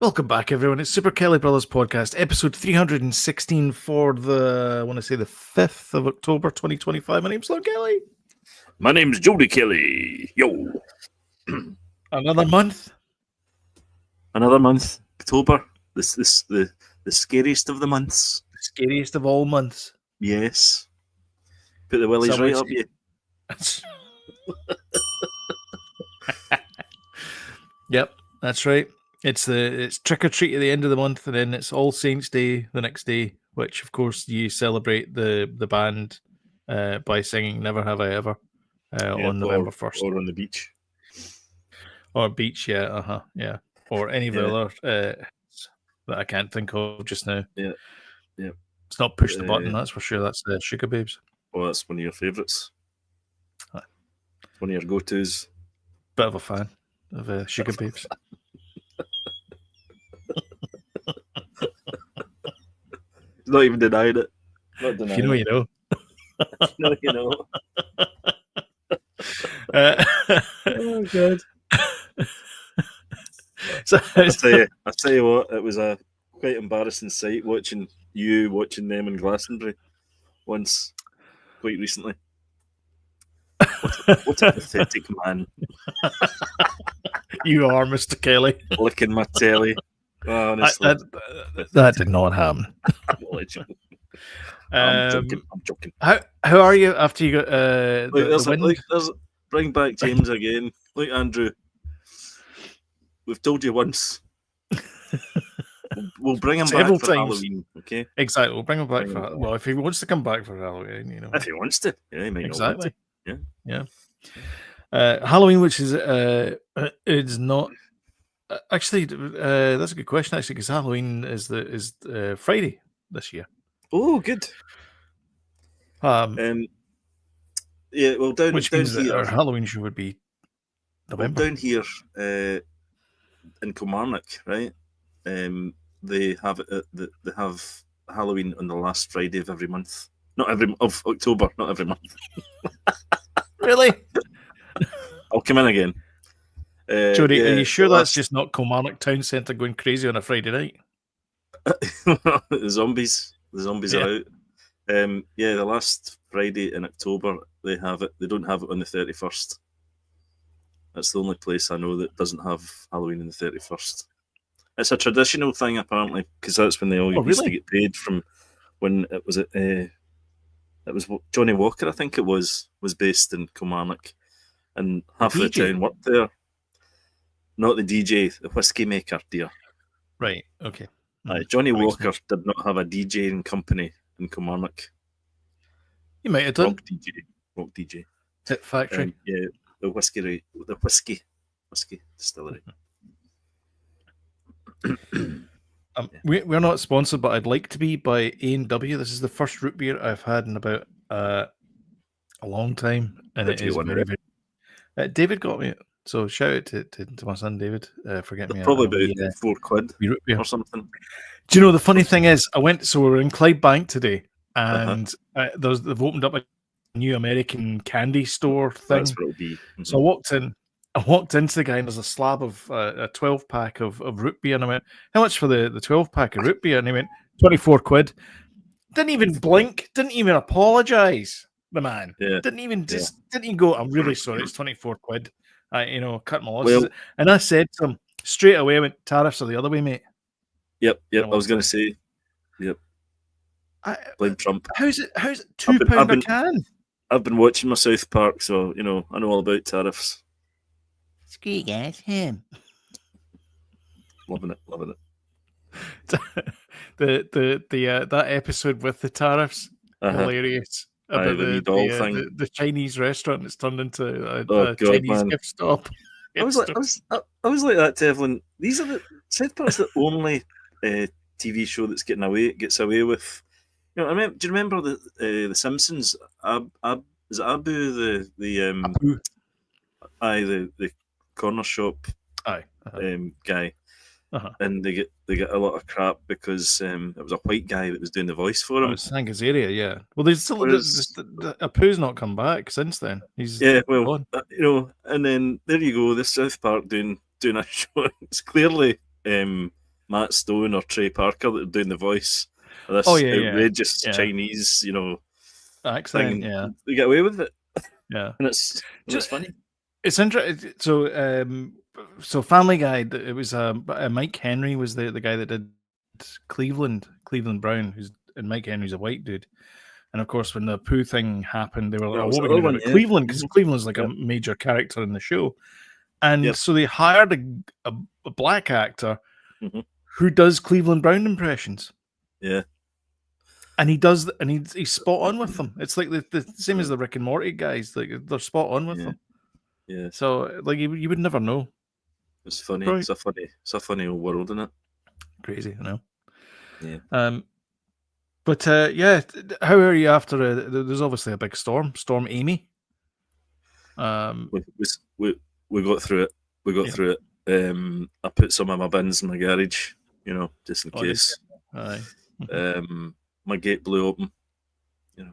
Welcome back, everyone. It's Super Kelly Brothers Podcast, episode 316 for the, I want to say the 5th of October, 2025. My name's Sloan Kelly. My name's Jody Kelly. Yo. Another month. Another month. October. The scariest of the months. The scariest of all months. Yes. Put the willies right up you. Yep, that's right. It's trick or treat at the end of the month, and then it's All Saints Day the next day, which of course you celebrate the band by singing "Never Have I Ever" on November 1st, or on the beach, or beach, yeah, or any of the other that I can't think of just now. Yeah. It's not Push the Button, that's for sure. That's the Sugar Babes. Oh, that's one of your favourites. One of your go-tos. Bit of a fan of Sugar Babes. Not even denying it. Not denying If you know, you know. No, you know. Oh God! So I tell you what, it was a quite embarrassing sight watching them in Glastonbury once, quite recently. What a pathetic man! You are, Mr. Kelly. Licking my telly. Honestly, that did not happen. I'm joking. How are you after you got there's bring back James again. Look, Andrew, we've told you once. We'll bring him several back for times. Halloween. Okay, exactly. We'll bring him back well, if he wants to come back for Halloween, you know. If he wants to, yeah, he might exactly. Not yeah. Halloween, which is it's not. Actually, that's a good question. Actually, because Halloween is Friday this year. Oh, good. Yeah, well, which down means here, that our Halloween show would be November. Well, down here in Kilmarnock, right? They have Halloween on the last Friday of every month. Of October, not every month. Really? I'll come in again. Jody, are you sure that's just not Kilmarnock Town Centre going crazy on a Friday night? The zombies are out. The last Friday in October they have it. They don't have it on the 31st. That's the only place I know that doesn't have Halloween on the 31st. It's a traditional thing apparently, because that's when they all used to get paid from. When it was Johnny Walker, I think it was based in Kilmarnock, and half the town worked there. Not the DJ, the whiskey maker, dear. Right. Okay. Johnny Walker did not have a DJing company in Kilmarnock. You might have done. Rock DJ. Hit Factory. The whiskey distillery. We're not sponsored, but I'd like to be by A&W. This is the first root beer I've had in about a long time, and it is very, very. David got me it, so shout out to my son David for getting me. Probably about £4 root beer or something. Do you know the funny thing is, we were in Clydebank today, and they've opened up a new American candy store thing. That's what it'll be. Mm-hmm. So I walked into the guy, and there's a slab of a 12-pack of root beer, and I went, "How much for the 12-pack of root beer?" And he went, £24. Didn't even blink. Didn't even apologise. The man didn't even go, "I'm really sorry. It's £24." Cut my losses. Well, and I said to him straight away, I went, "Tariffs are the other way, mate." Yep. I was going to say, yep. Blame Trump. How's it £2 a can? I've been watching my South Park, so I know all about tariffs. Screw you guys, him. Loving it. That episode with the tariffs, hilarious. About the Chinese restaurant that's turned into a Chinese gift stop. I was like that to Evelyn. These are the South Park's the only TV show that gets away with. Do you remember the Simpsons? Is it Abu Abu. The corner shop guy, and they get a lot of crap because it was a white guy that was doing the voice for him. It was Hank Azaria, yeah. Well, there's still Apu's not come back since then. He's gone. And then there you go, this South Park doing a show. It's clearly Matt Stone or Trey Parker that are doing the voice of this Oh, yeah, outrageous yeah. Chinese, Accent, thing. yeah. They get away with it, Yeah. and it's funny. It's interesting. So Family Guy. It was Mike Henry was the guy that did Cleveland Brown, and Mike Henry's a white dude. And of course, when the Pooh thing happened, they were like, That "Oh, was what are the we other going to do one, about yeah. Cleveland?" Because Mhm. Cleveland's like Yep. a major character in the show. And Yep. so they hired a black actor Mhm. who does Cleveland Brown impressions. Yeah. And he does, and he's spot on with them. It's like the same as the Rick and Morty guys. Like they're spot on with them. Yeah. So like you would never know. It's funny. Right. It's a funny old world, isn't it? Crazy, I know. Yeah. But yeah, how are you after? There's obviously a big Storm Amy. We got through it. We got Yeah. through it. I put some of my bins in my garage, just in Oh, did case. Aye. My gate blew open.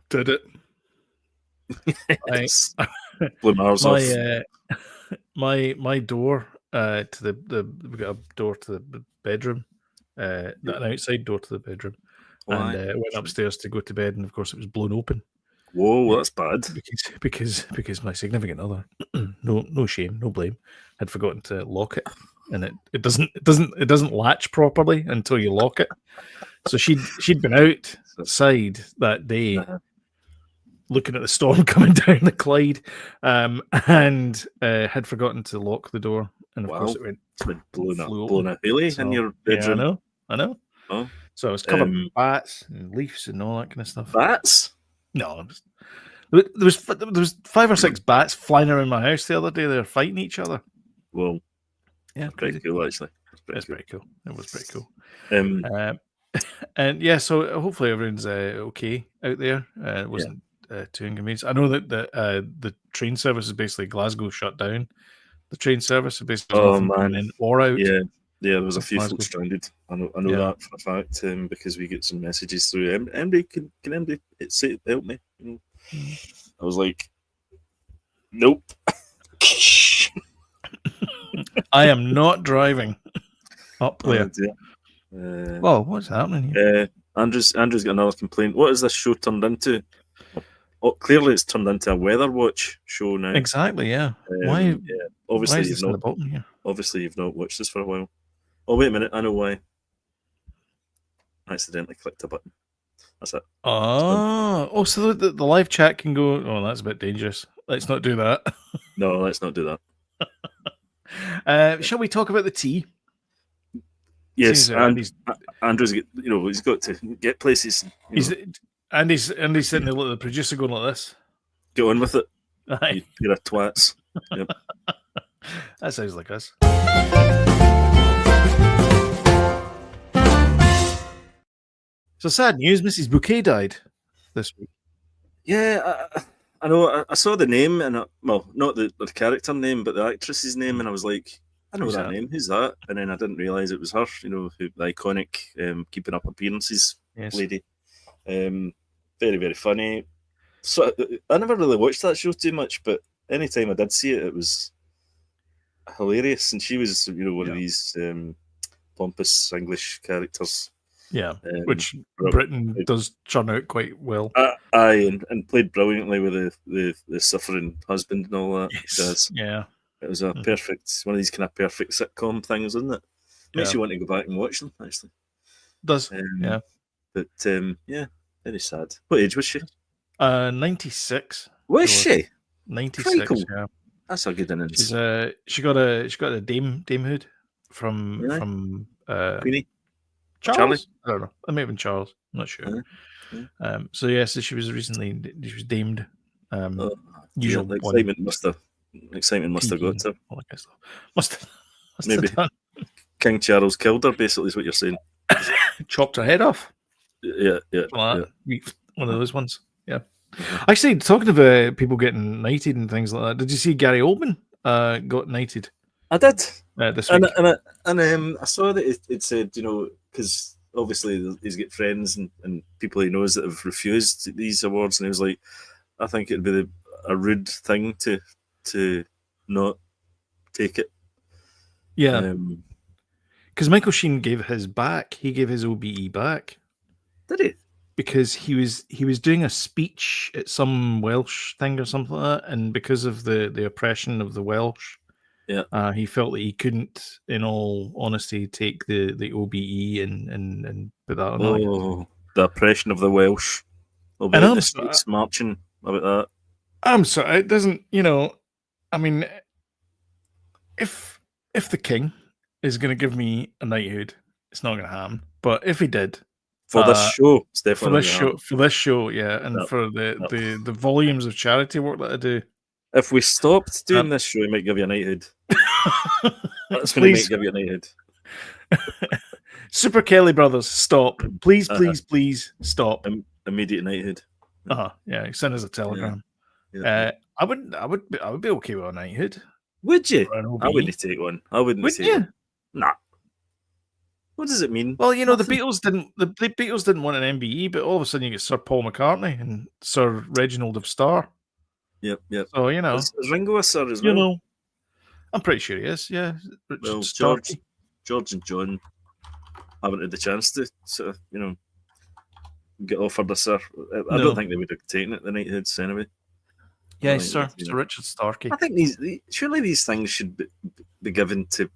Did it? It's blew my arse off. My door to the we got a door to the bedroom, an outside door to the bedroom, Why? and went upstairs to go to bed, and of course it was blown open. Whoa, that's bad. Because my significant other, no shame, no blame, had forgotten to lock it, and it doesn't latch properly until you lock it. So she'd been outside that day, looking at the storm coming down the Clyde, and had forgotten to lock the door, and of course it went blown a wheelie in your bedroom. Yeah, I know. Oh. So I was covered with bats and leaves and all that kind of stuff. Bats? No, there was 5 or 6 bats flying around my house the other day. They were fighting each other. Well, yeah, pretty cool actually. It's pretty cool. It was pretty cool. And yeah, so hopefully everyone's okay out there. It wasn't too inconvenient. I know that the train service is basically Glasgow shut down. The train service is basically coming in or out. Yeah, there was a few folks stranded. I know that for a fact because we get some messages through. MD, can MD say help me? I was like, nope. I am not driving up there. Well, what's happening here? Andrew's got another complaint. What has this show turned into? Oh, clearly, it's turned into a weather watch show now. Exactly. Yeah. Why? Yeah. Obviously, you've not. Here? Obviously, you've not watched this for a while. Oh, wait a minute. I know why. I accidentally clicked a button. That's it. Oh, so the live chat can go. Oh, that's a bit dangerous. Let's not do that. No, let's not do that. Shall we talk about the tea? Yes, Andrew's he's got to get places. Andy's sitting there with the producer going like this. Get on with it. Aye. You're a twats. Yep. That sounds like us. So sad news, Mrs. Bouquet died this week. Yeah, I know. I saw the name, and not the character name, but the actress's name, and I was like, I know that name. Who's that? And then I didn't realise it was her. The iconic Keeping Up Appearances lady. Very, very funny. So I never really watched that show too much, but anytime I did see it, it was hilarious. And she was, one of these pompous English characters. Yeah, which Britain does turn out quite well. Aye, and played brilliantly with the suffering husband and all that. Yes. Yeah. It was a perfect, one of these kind of perfect sitcom things, isn't it? Makes you want to go back and watch them, actually. Does, yeah. But, yeah, very sad. What age was she? 96. Was she? 96, cool. Yeah. That's a good innings. She got a damehood from Queenie? Charlie? I don't know. It may have been Charles. I'm not sure. So yes, she was deemed. Usual excitement must have got to her. Must maybe have done. King Charles killed her. Basically, is what you're saying. Chopped her head off. Yeah. One of those ones. Yeah. Actually, talking about people getting knighted and things like that, did you see Gary Oldman got knighted? I did. This week. And I saw that it said, because obviously he's got friends and people he knows that have refused these awards, and he was like, I think it'd be a rude thing to not take it. Yeah. because Michael Sheen gave his back. He gave his OBE back. Did he? Because he was doing a speech at some Welsh thing or something like that, and because of the oppression of the Welsh, he felt that he couldn't, in all honesty, take the OBE and put that on. Oh, the oppression of the Welsh. About the states marching about that. I'm sorry, it doesn't. I mean, if the king is going to give me a knighthood, it's not going to happen. But if he did. For this show, it's definitely for this show, yeah, and for the volumes of charity work that I do. If we stopped doing this show, he might give you a knighthood. That's when he might give you a knighthood. Super Kelly Brothers, stop! Please, please stop! Immediate knighthood. Yeah, send us a telegram. I would be okay with a knighthood. Would you? I wouldn't take one. Would you? Nah. What does it mean? Well, the Beatles didn't. The Beatles didn't want an MBE, but all of a sudden you get Sir Paul McCartney and Sir Reginald of Star. Yep. So is Ringo a Sir as well? I'm pretty sure he is. Yeah. Well, George and John haven't had the chance to sort of get offered a Sir. I don't think they would have taken it, the knighthoods anyway. Yes, Sir Richard Starkey. I think surely these things should be given to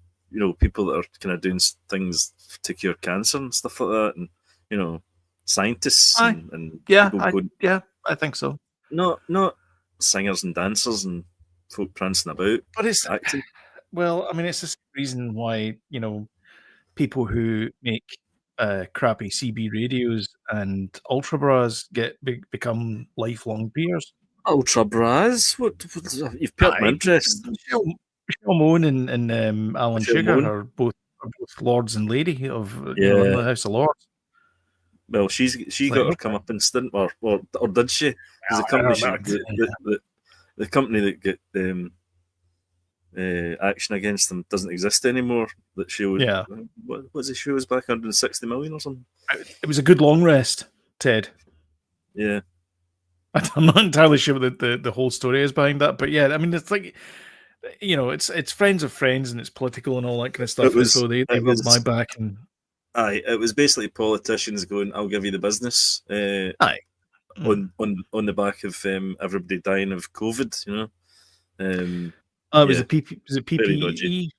people that are kind of doing things to cure cancer and stuff like that, and scientists and I think so. Not singers and dancers and folk prancing about. But it's acting. Well, I mean, it's the same reason why people who make crappy CB radios and ultra bras become lifelong peers. Ultra bras? What you've piqued my interest. Michelle Mone and Alan Sugar are both lords and lady of the House of Lords. Well, she got her comeuppance, didn't or did she? Because the company that get action against them doesn't exist anymore. That she would. Yeah. What was it? She was back 160 million or something. It was a good long rest, Ted. Yeah. I'm not entirely sure what the whole story is behind that, but yeah, I mean, it's like, it's friends of friends and it's political and all that kind of stuff. So they rub my back and. Aye, it was basically politicians going, "I'll give you the business." Aye. On the back of everybody dying of COVID, it was a PP. Was it PPE?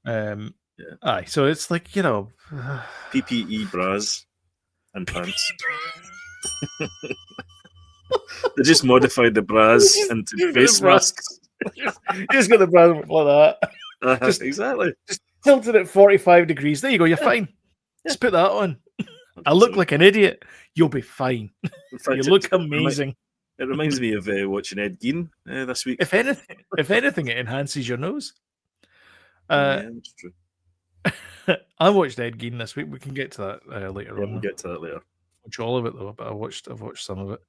Yeah. Aye. So it's like PPE bras and pants. They just modified the bras into face masks. Just got the bras like that. Exactly. Just tilted at 45 degrees. There you go. You're fine. Just put that on. I look like an idiot. You'll be fine. You look amazing. It reminds me of watching Ed Gein this week. If anything, it enhances your nose. Yeah, that's true. I watched Ed Gein this week. We can get to that later on. We'll get to that later. Watch all of it though, but I've watched some of it.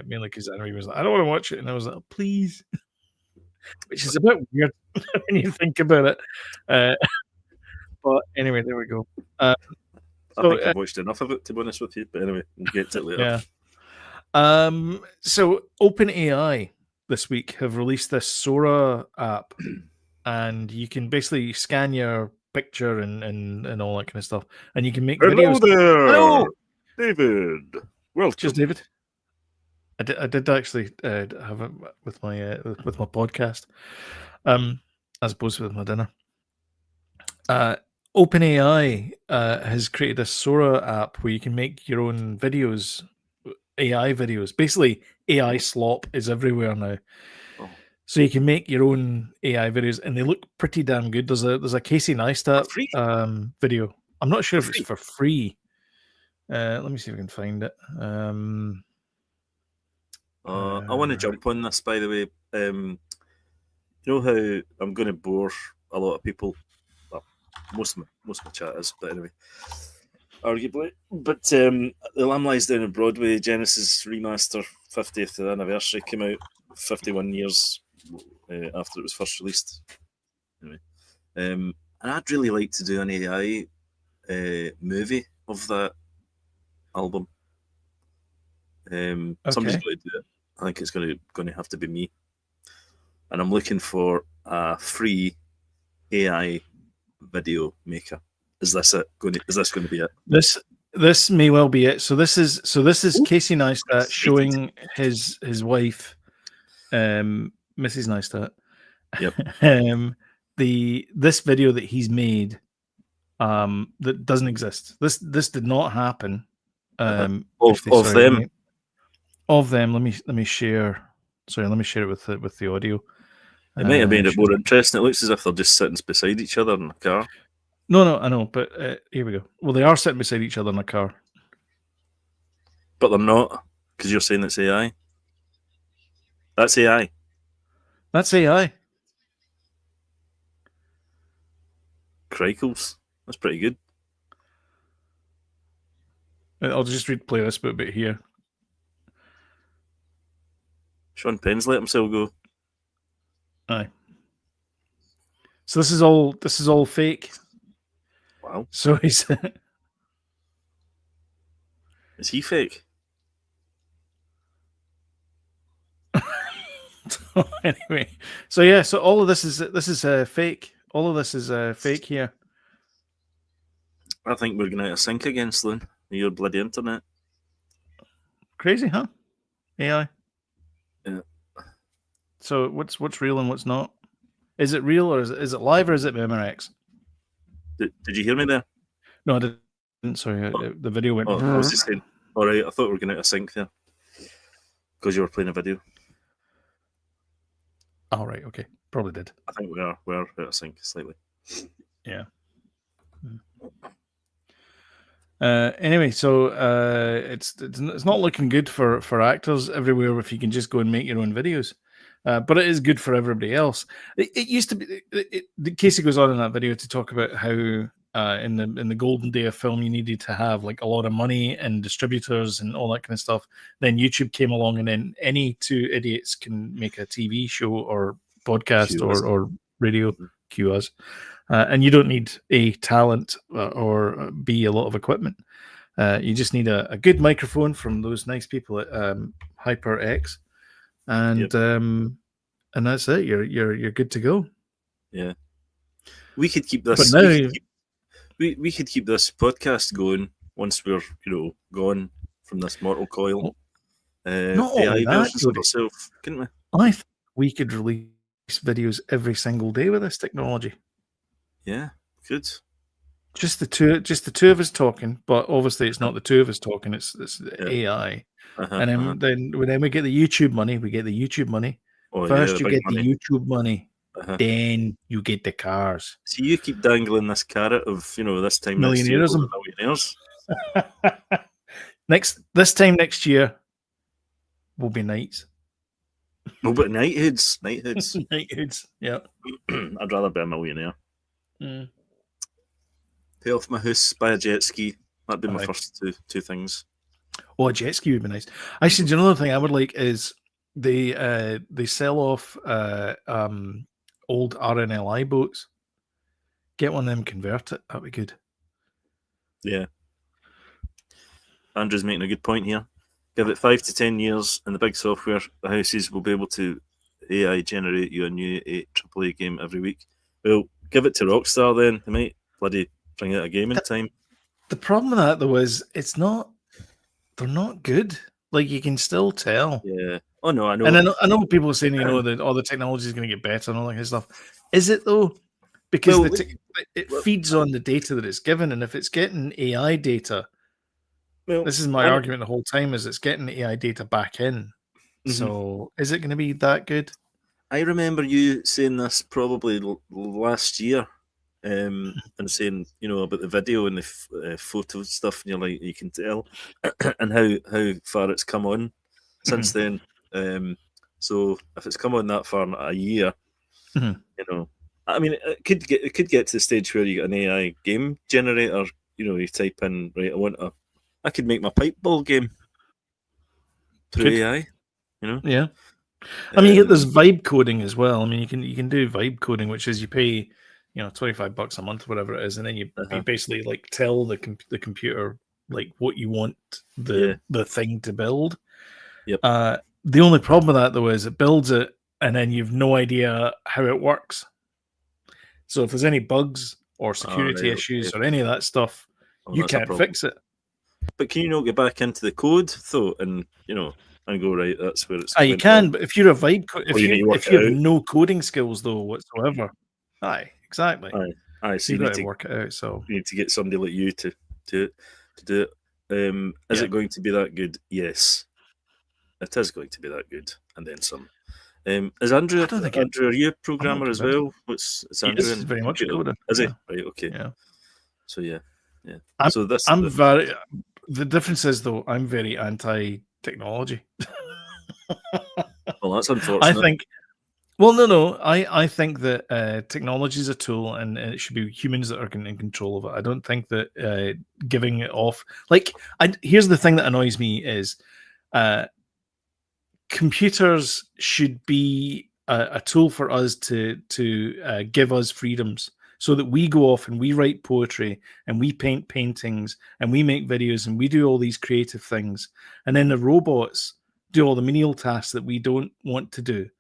Mainly because Henry was like, "I don't want to watch it," and I was like, oh, "Please," which is a bit weird when you think about it. But anyway, there we go. I think I've watched enough of it, to be honest with you. But anyway, we'll get to it later. Yeah. So OpenAI this week have released this Sora app, and you can basically scan your picture and all that kind of stuff, and you can make videos. Hello there, David. Welcome. Just David. I did actually have it with my podcast, as opposed to with my dinner. OpenAI has created a Sora app where you can make your own videos, AI videos. Basically, AI slop is everywhere now. Oh. So you can make your own AI videos, and they look pretty damn good. There's a Casey Neistat video. I'm not sure if it's for free. Let me see if I can find it. I want to jump on this, by the way. You know how I'm going to bore a lot of people. Well, most of my chat is, but anyway, arguably. But The Lamb Lies Down on Broadway Genesis remaster 50th anniversary came out 51 years after it was first released. Anyway, and I'd really like to do an AI movie of that album. Somebody's got to do it. I think it's going to have to be me, and I'm looking for a free AI video maker. Is this going to be it? This may well be it. So this is Ooh, Casey Neistat excited. showing his wife, Mrs. Neistat, Yep. this video that he's made, that doesn't exist. This did not happen. Of them. Of them. Let me share. Sorry, let me share it with the audio. It might have made it more interesting. It looks as if they're just sitting beside each other in a car. No, I know, but here we go. Well, they are sitting beside each other in a car. But they're not, because you're saying it's AI. That's AI. That's AI. Crikles. That's pretty good. I'll just play this bit here. Sean Penn's let himself go. Aye. So this is all fake. Wow. So he's Is he fake? anyway. So yeah, so all of this is fake. All of this is fake here. I think we're going out of sync again, Sloan. Your bloody internet. Crazy, huh? AI. Yeah. So what's real and what's not? Is it real or is it live or is it MRX? Did you hear me there? No, I didn't. Sorry, the video went. I was just saying. All right, I thought we were going out of sync there because you were playing a video. All right, okay, probably did. I think we're out of sync slightly. Yeah. Anyway, so it's not looking good for actors everywhere if you can just go and make your own videos. But it is good for everybody else. It used to be. Casey goes on in that video to talk about how in the golden day of film you needed to have like a lot of money and distributors and all that kind of stuff. Then YouTube came along, and then any two idiots can make a TV show or podcast or radio QS. And you don't need A, talent, or B, a lot of equipment. You just need a good microphone from those nice people at HyperX, and that's it. You're good to go. Yeah, we could keep this. But now, we could keep this podcast going once we're gone from this mortal coil. not AI only that, versions of ourselves, couldn't we? I think we could release videos every single day with this technology. Yeah, good. Just the two of us talking, but obviously it's not the two of us talking. It's AI, and then we get the YouTube money. We get the YouTube money. First, you get the YouTube money. Then you get the cars. So you keep dangling this carrot of this time millionaires. This time next year will be knights. No, but knighthoods. Knighthoods. Yeah. I'd rather be a millionaire. Mm. Pay off my house, buy a jet ski. That'd be my first two things. Oh, a jet ski would be nice. Actually, another thing I would like is they sell off old RNLI boats. Get one of them, convert it. That'd be good. Yeah. Andrew's making a good point here. Give it 5 to 10 years, and the big software houses will be able to AI generate you a new AAA game every week. Well, give it to Rockstar then. They might bloody bring out a game in time. The problem with that though is they're not good. Like you can still tell. Yeah. Oh no, I know. And I know people are saying that all the technology is going to get better and all that kind of stuff. Is it though? Because it feeds on the data that it's given, and if it's getting AI data, this is my argument the whole time: is it's getting AI data back in. Mm-hmm. So is it going to be that good? I remember you saying this probably last year, and saying about the video and the photo stuff, and you're like, you can tell, and how far it's come on since then. So if it's come on that far in a year, I mean, it could get to the stage where you get an AI game generator. You type in, right, I could make my pipe ball game through AI. Yeah. I mean, there's vibe coding as well. I mean, you can do vibe coding, which is you pay, $25 a month, whatever it is, and then you basically like tell the computer like what you want the thing to build. Yep. The only problem with that though is it builds it, and then you've no idea how it works. So if there's any bugs or security right, issues okay. or any of that stuff, Well, you that's a can't problem. fix it. But can you not get back into the code though, and and go, right, that's where it's You went wrong? can, but if you're a vibe, Or you need to work if you it have out. no coding skills though whatsoever, exactly. Aye. So You've you got need to to work it out. So get somebody like you to do it. Is Yeah. it going to be that good? Yes, it is going to be that good, and then some. Is Andrew? I don't think it. Andrew, are you a I'm not programmer as convinced. well? Is He Andrew is in very much a computer? coder. Is he? Yeah. Right. Okay. Yeah. So yeah. I'm So this. I'm very. The difference is though I'm very anti-technology. Well, that's I unfortunate. think. Well, no. I think that technology is a tool, and it should be humans that are in control of it. I don't think that giving it off. Like, here's the thing that annoys me is, computers should be a tool for us to give us freedoms, so that we go off and we write poetry and we paint paintings and we make videos and we do all these creative things, and then the robots do all the menial tasks that we don't want to do.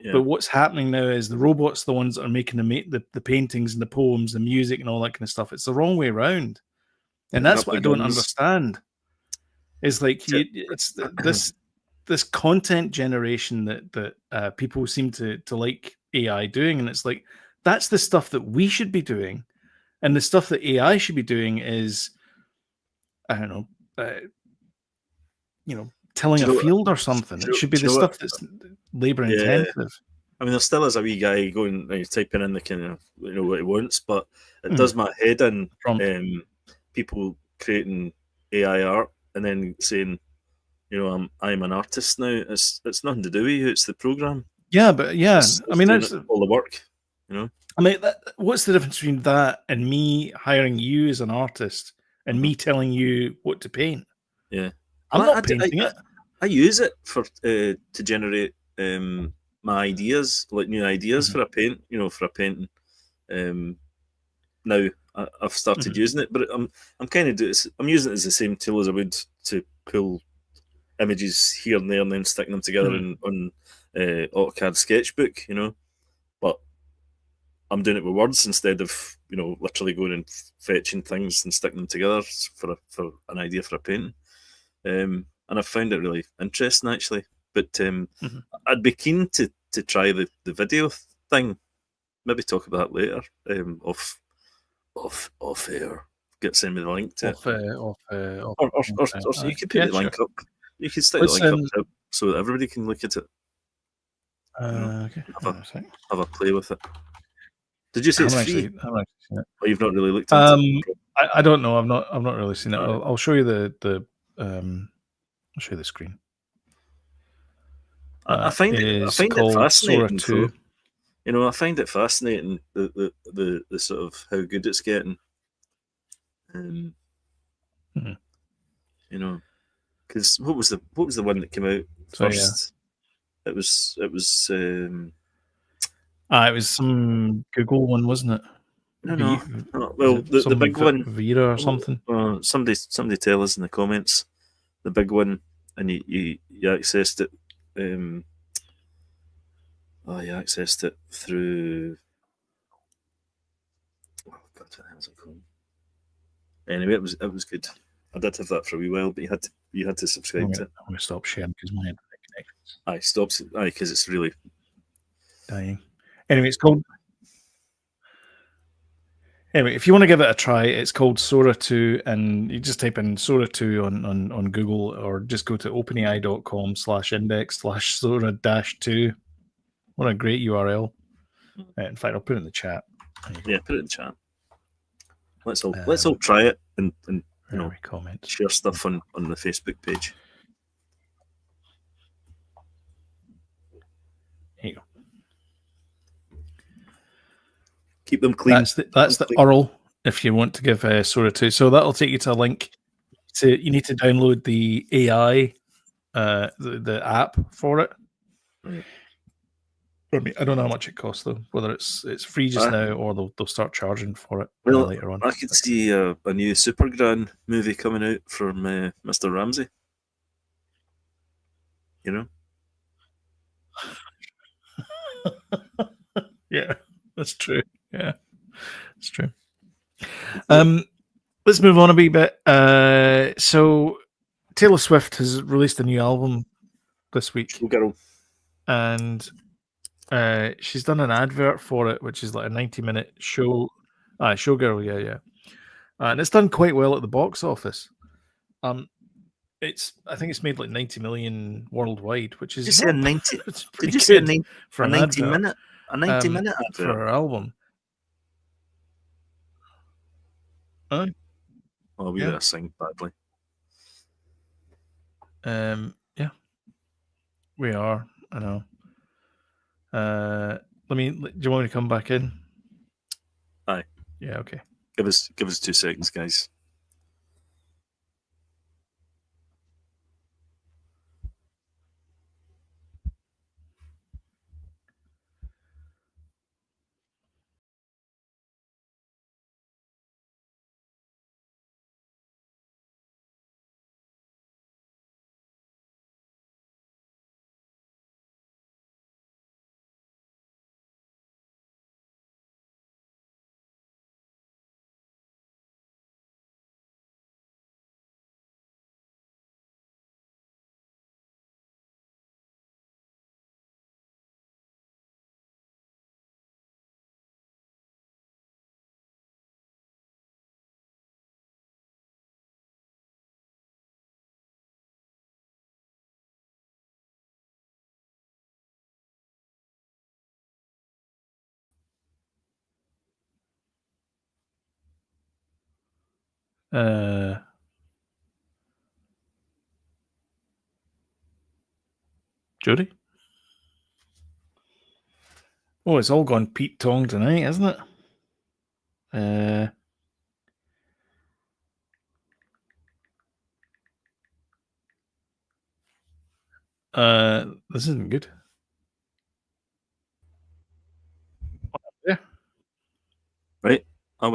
Yeah. But what's happening now is the robots, the ones that are making the paintings and the poems, the music, and all that kind of stuff. It's the wrong way around, and that's what I don't understand. Is like it's this content generation that people seem to like AI doing, and it's like that's the stuff that we should be doing, and the stuff that AI should be doing is, I don't know, tilling a field or something. It should be the stuff that's labor intensive. I mean, there still is a wee guy going, typing in the kind of what he wants, but it does my head in. People creating AI art and then saying, I'm an artist now. It's nothing to do with you. It's the program. Yeah, but it's I mean, that's all the work. I mean, what's the difference between that and me hiring you as an artist and me telling you what to paint? Yeah, I'm not painting it. I use it for to generate my ideas, like new ideas for a paint. For a painting. Now I've started using it, but I'm using it as the same tool as I would to pull images here and there and then sticking them together on AutoCAD Sketchbook, but I'm doing it with words instead of literally going and fetching things and sticking them together for an idea for a painting. And I found it really interesting actually. But I'd be keen to try the video thing. Maybe talk about that later. Off air. Send me the link to it. Or you could put the link up. You could stick the link up so that everybody can look at it. Okay. Have a play with it. Did you say it's free? I haven't actually seen it. Or you've not really looked into it? I don't know. I've not really seen it. I'll show you I'll show you the screen. I find it fascinating. Sora 2. I find it fascinating the sort of how good it's getting. Because what was the one that came out first? Yeah. It was it was some Google one, wasn't it? No. Well, the big one, Vera or something. Somebody tell us in the comments. The big one, and you accessed it. You accessed it through. Oh God, how's it called? Anyway, it was good. I did have that for a wee while, but you had to subscribe to it. I'm going to stop sharing because my internet connections. Stops. Because it's really dying. Anyway, it's called. Anyway, if you want to give it a try, it's called Sora 2, and you just type in Sora 2 on Google, or just go to openai.com/index/Sora-2. What a great URL. In fact, I'll put it in the chat. Yeah, put it in the chat. Let's all try it and comment, share stuff on the Facebook page. There you go. Keep them clean. That's the URL if you want to give Sora 2. So that'll take you to a link. You need to download the AI, the app for it. Right. I don't know how much it costs though. Whether it's free just now or they'll start charging for it later on. I could see a new Supergran movie coming out from Mr. Ramsey. Yeah, that's true. Yeah. It's true. Let's move on a wee bit. So Taylor Swift has released a new album this week, Showgirl. and she's done an advert for it, which is like a 90-minute show. Showgirl, yeah. And it's done quite well at the box office. I think it's made like 90 million worldwide, which is Did you say a 90? It's Did pretty you say good for a an 90 advert, minute? A 90-minute for advert? her album. Oh, we Yeah. better sing badly. Yeah, we are. I know. Do you want me to come back in? Aye. Yeah. Okay. Give us 2 seconds, guys. Jody? Oh, it's all gone Pete Tong tonight, isn't it? This isn't good. Yeah. Right. I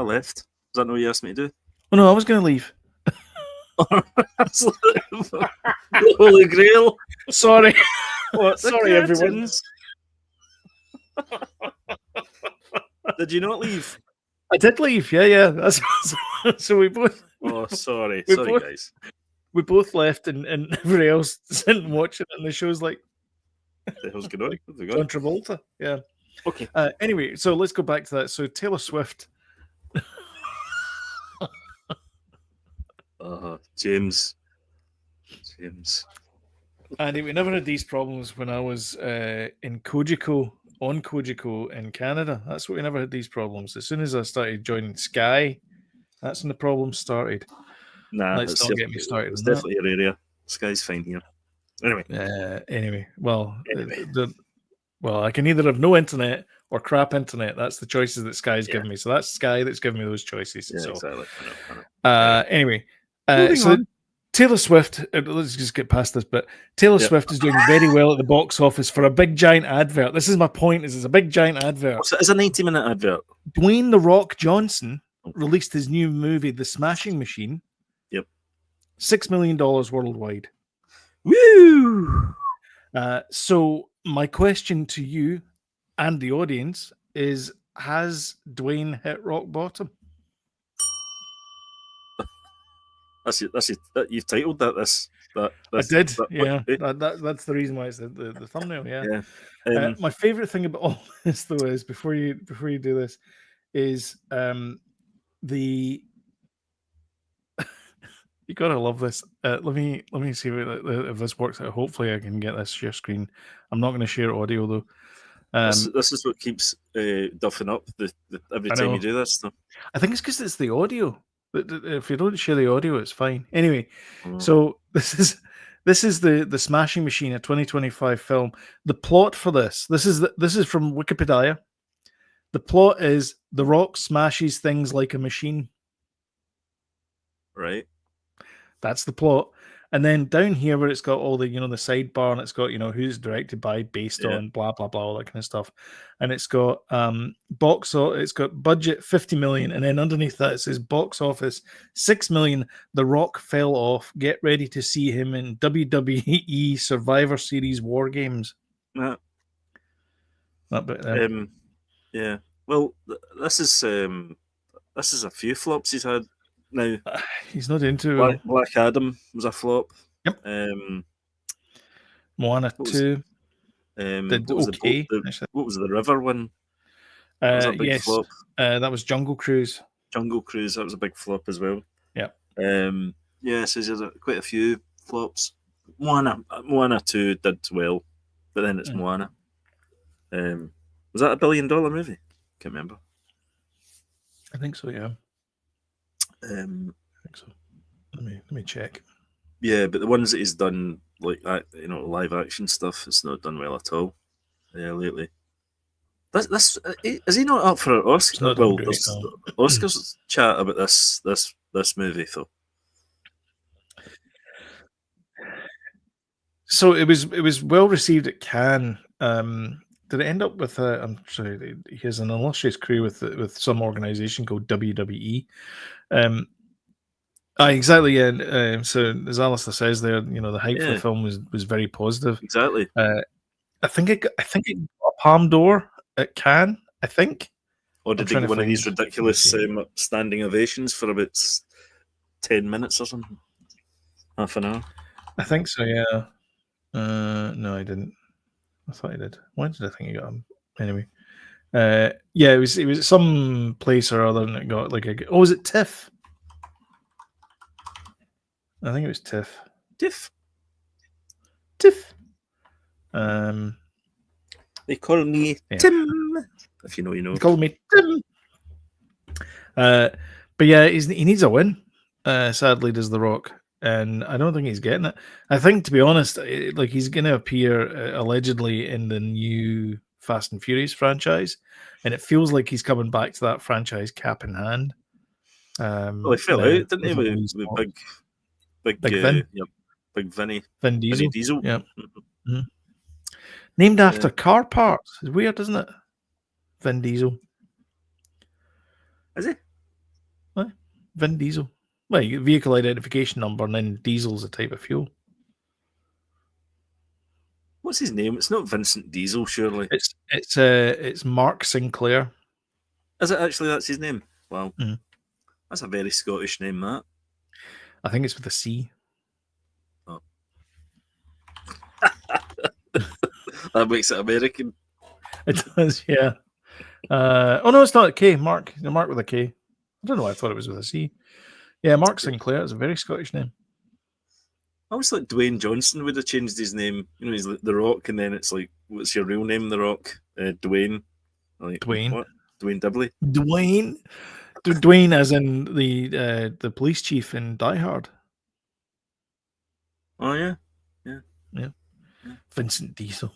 left. Is that not what you asked me to do? Oh no, I was going to leave. The Holy Grail. Sorry. What? Sorry, everyone. Did you not leave? I did leave. Yeah. That's so we both. Oh, sorry. We Sorry, both- guys. We both left, and everybody else sitting watching it, and the show's like The hell's going on? Where's it John gone? Travolta. Yeah. Okay. Anyway, so let's go back to that. So Taylor Swift. James. Andy, we never had these problems when I was on Kojiko in Canada. That's what we never had these problems. As soon as I started joining Sky, that's when the problems started. Nah, Let's not get me started It's on that. definitely your area. Sky's fine here. Anyway. Well, I can either have no internet or crap internet. That's the choices that Sky's given me. So that's Sky that's given me those choices. Yeah, so exactly. I know. anyway, Moving on. Taylor Swift. Let's just get past this. But Taylor Swift is doing very well at the box office for a big giant advert. This is my point. Is it's a big giant advert. So it's a 90-minute advert. Dwayne "The Rock" Johnson released his new movie, The Smashing Machine. Yep. $6 million worldwide. Woo! So my question to you and the audience is: has Dwayne hit rock bottom? You've titled that. I did. That's the reason why it's the thumbnail. Yeah. My favorite thing about all this, though, is before you do this, is the. You gotta love this. Let me see if this works out. Hopefully, I can get this share screen. I'm not going to share audio though. This is what keeps duffing up every time you do this. Though. I think it's because it's the audio. If you don't share the audio, it's fine. Anyway, so this is the Smashing Machine, a 2025 film. The plot for this is from Wikipedia. The plot is The Rock smashes things like a machine. Right. That's the plot. And then down here where it's got all the, the sidebar, and it's got, who's directed by, based on, blah, blah, blah, all that kind of stuff. And it's got it's got budget 50 million. And then underneath that, it says box office 6 million. The Rock fell off. Get ready to see him in WWE Survivor Series War Games. Yeah. That bit there. Yeah. Well, this is a few flops he's had now. He's not into Black Adam was a flop. Yep. Moana What was 2 did what was okay. what was the river one? That was a big yes, flop. that was Jungle Cruise. Jungle Cruise, that was a big flop as well. Yeah. Yeah, so there's quite a few flops. Moana 2 did well, but then it's Moana. Was that $1 billion movie? Can't remember. I think so, yeah. I think so. Let me check. Yeah, but the ones that he's done, like that, live action stuff, it's not done well at all. Yeah, lately. This is he not up for an Oscar? Well, great, there's no. Oscars chat about this movie though. So it was well received at Cannes. Did it end up with I'm sorry, he has an illustrious career with some organization called WWE. Exactly, yeah. So as Alistair says there, the hype for the film was very positive. Exactly. I think it got a Palme d'Or at Cannes, I think. Or did he get one of these ridiculous standing ovations for about 10 minutes or something? Half an hour? I think so, yeah. No, I didn't. I thought I did. Why did I think he got him? Anyway. Yeah, it was some place or other and it got like was it TIFF? I think it was TIFF. TIFF. They call me Tim. If you know, you know. They call me Tim. But yeah, he needs a win. Sadly, does The Rock, and I don't think he's getting it. I think, to be honest, like he's going to appear allegedly in the new Fast and Furious franchise, and it feels like he's coming back to that franchise cap in hand. Well, he fell out, didn't he? With big Vin. Yep, big Vinny. Vin Diesel. Vinny Diesel. Yeah. Mm-hmm. Named after car parts. It's weird, isn't it? Vin Diesel. Is he? What? Vin Diesel. Well, you get vehicle identification number, and then diesel's a type of fuel. What's his name? It's not Vincent Diesel, surely. It's Mark Sinclair. Is it actually? That's his name. Wow, mm-hmm. That's a very Scottish name. That. I think it's with a C. Oh. That makes it American. It does, yeah. Oh no, it's not a K. Mark with a K. I don't know why I thought it was with a C. Yeah, Mark Sinclair is a very Scottish name. I always thought Dwayne Johnson would have changed his name. He's like The Rock, and then it's like, what's your real name, The Rock? Dwayne. Like, Dwayne. What? Dwayne Dibley. Dwayne, as in the police chief in Die Hard. Oh yeah. Vincent Diesel.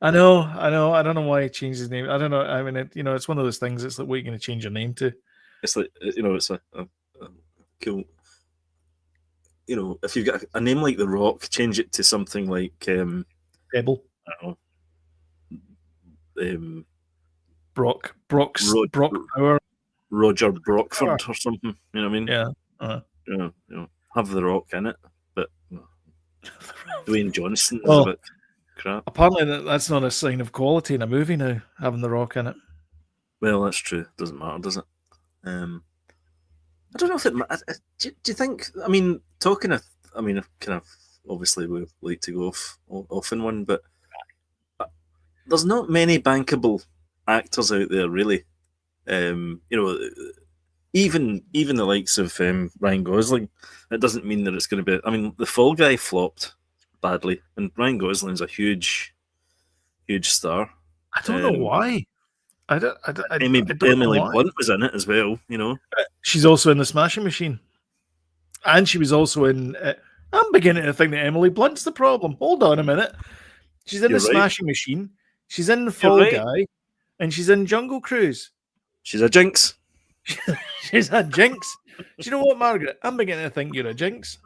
I know. I don't know why he changed his name. I don't know. I mean, it's one of those things. It's like, what are you going to change your name to? It's like, it's a cool. If you've got a name like The Rock, change it to something like Pebble. I don't know. Brock Power. Roger Brockford or something. You know what I mean? Yeah. Have The Rock in it, but Dwayne Johnson is a bit crap. Apparently, that's not a sign of quality in a movie now, having The Rock in it. Well, that's true. Doesn't matter, does it? I don't know if it matters. Do you think? I mean, kind of obviously we like to go off in one, but there's not many bankable actors out there, really. Even the likes of Ryan Gosling. It doesn't mean that it's going to be. I mean, The Fall Guy flopped badly, and Ryan Gosling's a huge star. I don't know why. Emily Blunt was in it as well. She's also in The Smashing Machine, and she was also in. I'm beginning to think that Emily Blunt's the problem. Hold on a minute. She's in The Smashing Machine. She's in The Fall Guy, and she's in Jungle Cruise. She's a jinx. She's a jinx. Do you know what, Margaret? I'm beginning to think you're a jinx.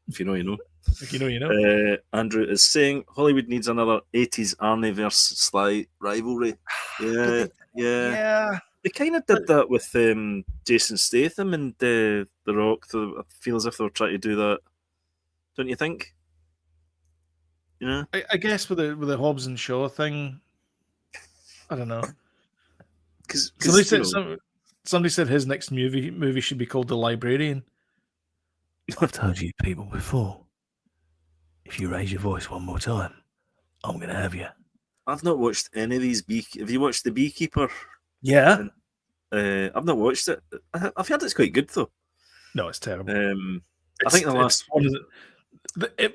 If you know, you know. If you know, you know. Andrew is saying Hollywood needs another 80s Arnie versus Sly rivalry. Yeah. They kind of did that with Jason Statham and The Rock. I feel as if they were trying to do that. Don't you think? I guess with the Hobbs and Shaw thing. I don't know. Because Somebody said his next movie should be called The Librarian. I've told you people before. If you raise your voice one more time, I'm going to have you. I've not watched any of these Have you watched The Beekeeper? Yeah. I've not watched it. I've heard it's quite good though. No, it's terrible. I think the last one is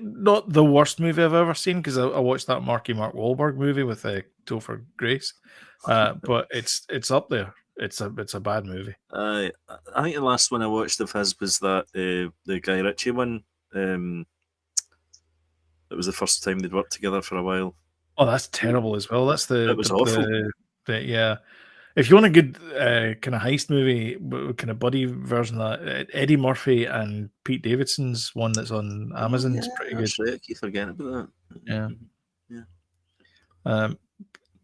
not the worst movie I've ever seen, because I watched that Mark Wahlberg movie with Topher Grace, but it's up there. It's a bad movie. I think the last one I watched of his was that the Guy Ritchie one. It was the first time they'd worked together for a while. Oh, that's terrible as well. That's It was awful. Yeah. If you want a good kind of heist movie, kind of buddy version of that, Eddie Murphy and Pete Davidson's one that's on Amazon is pretty good. Right. I keep forgetting about that. Yeah.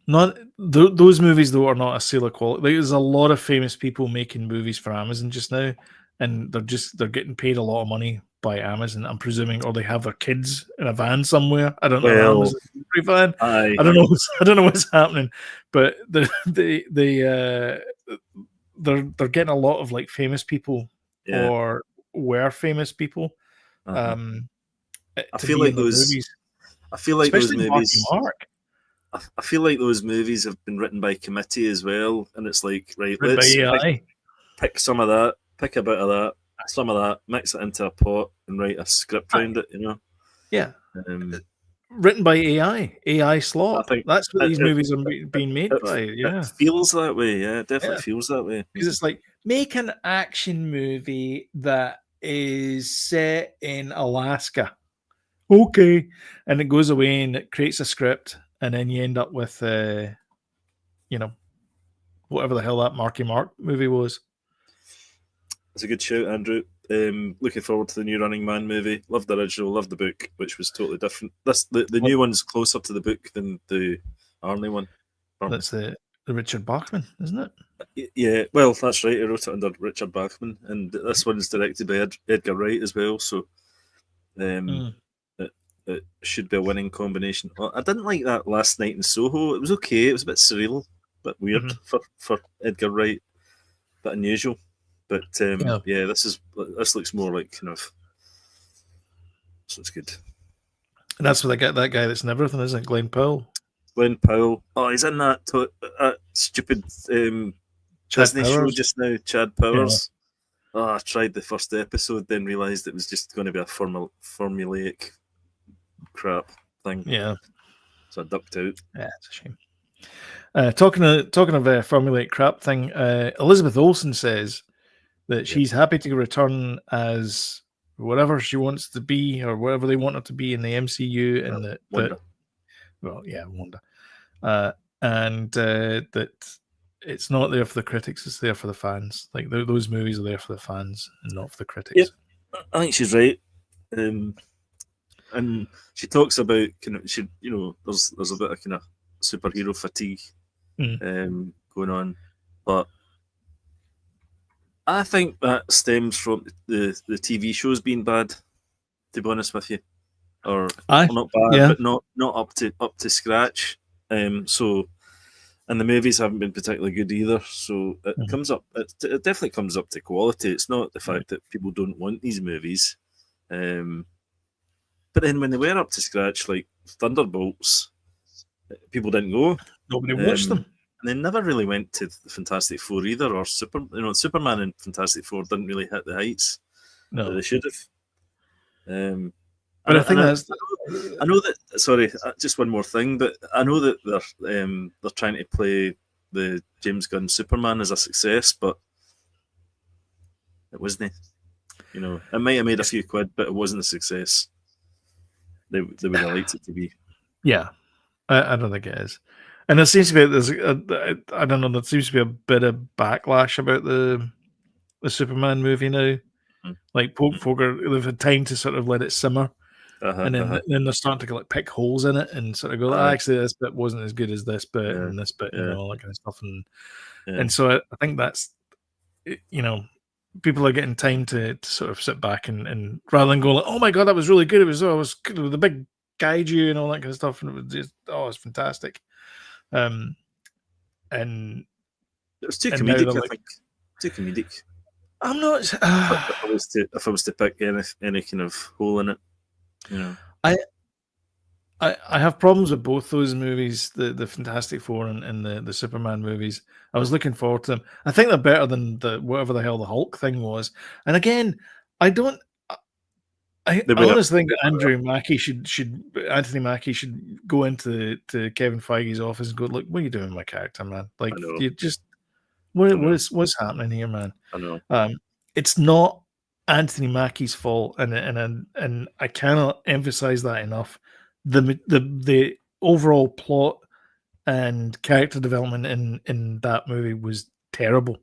Not those movies though are not a sailor quality. There's a lot of famous people making movies for Amazon just now, and they're getting paid a lot of money by Amazon, I'm presuming, or they have their kids in a van somewhere. I don't know. Well, van. I don't know. I don't know what's happening, but they're getting a lot of like famous people or were famous people. I feel like those. Movies. I feel like especially those movies. Mark. I feel like those movies have been written by committee as well, and it's like, right, written let's pick some of that, pick a bit of that, some of that, mix it into a pot, and write a script around it. You know? Yeah. Written by AI slot. I think that's what these movies are being made by. Yeah, it feels that way. Yeah, it definitely feels that way. Because it's like, make an action movie that is set in Alaska. Okay, and it goes away and it creates a script, and then you end up with, whatever the hell that Marky Mark movie was. It's a good shout, Andrew. Looking forward to the new Running Man movie. Loved the original, loved the book, which was totally different. The new one's closer to the book than the Arnie one. That's the Richard Bachman, isn't it? Yeah, well, that's right. He wrote it under Richard Bachman, and this one's directed by Edgar Wright as well. So, it should be a winning combination. Well, I didn't like that Last Night in Soho. It was okay. It was a bit surreal, a bit weird for Edgar Wright, a bit unusual. But this looks more like kind of. So it's good. And that's where they get that guy that's in everything, isn't it? Glenn Powell. Glenn Powell. Oh, he's in that stupid Disney show just now. Chad Powers. Yeah. Oh, I tried the first episode, then realised it was just going to be a formulaic crap thing. Yeah. So I ducked out. Yeah, it's a shame. Talking of a formulaic crap thing, Elizabeth Olsen says that she's happy to return as whatever she wants to be, or whatever they want her to be in the MCU, and Wanda. Wanda. And that it's not there for the critics; it's there for the fans. Like those movies are there for the fans and not for the critics. Yeah, I think she's right. And she talks about there's a bit of kind of superhero fatigue going on, but I think that stems from the TV shows being bad. To be honest with you, or not bad, but not up to scratch. So, and the movies haven't been particularly good either. So it comes up. It definitely comes up to quality. It's not the fact that people don't want these movies. But then when they were up to scratch, like Thunderbolts, people didn't go. Nobody watched them. And they never really went to the Fantastic Four either, or Superman and Fantastic Four didn't really hit the heights that they should have. But I think I know that. Sorry, just one more thing. But I know that they're trying to play the James Gunn Superman as a success, but it wasn't. It might have made a few quid, but it wasn't a success. They would have liked it to be. Yeah, I don't think it is. And there seems to be I don't know. There seems to be a bit of backlash about the Superman movie now. Like folk they've had time to sort of let it simmer, and then they're starting to pick holes in it and sort of go, actually, this bit wasn't as good as this bit and this bit, and all that kind of stuff. And so I think that's people are getting time to sort of sit back and rather than go like, oh my god, that was really good. It was good with the big kaiju and all that kind of stuff, and it was just it's fantastic. and It was too and now comedic, they're I like, think. Too comedic. I'm not. If I was to pick any kind of hole in it, you know. I have problems with both those movies, the Fantastic Four and the Superman movies. I was looking forward to them. I think they're better than the whatever the hell the Hulk thing was. And again, I don't. I They were. honestly think that Anthony Mackie should go into to Kevin Feige's office and go, look, what are you doing with my character, man? Like, I know. you just I know. what's happening here, man? I know. It's not Anthony Mackie's fault, and I cannot emphasize that enough. The overall plot and character development in that movie was terrible.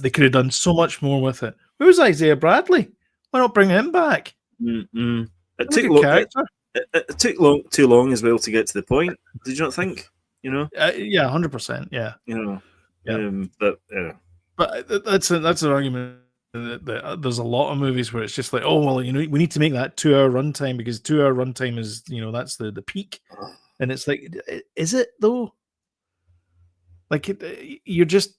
They could have done so much more with it. Where's Isaiah Bradley? Why not bring him back? Mm-mm. It He's a took good character. it took too long as well to get to the point. Did you not think? You know. Yeah, 100%. Yeah, You know. yeah. But That's an argument that there's a lot of movies where it's just like, oh well, we need to make that 2 hour runtime because 2 hour runtime is that's the peak, and it's like, is it though? Like you're just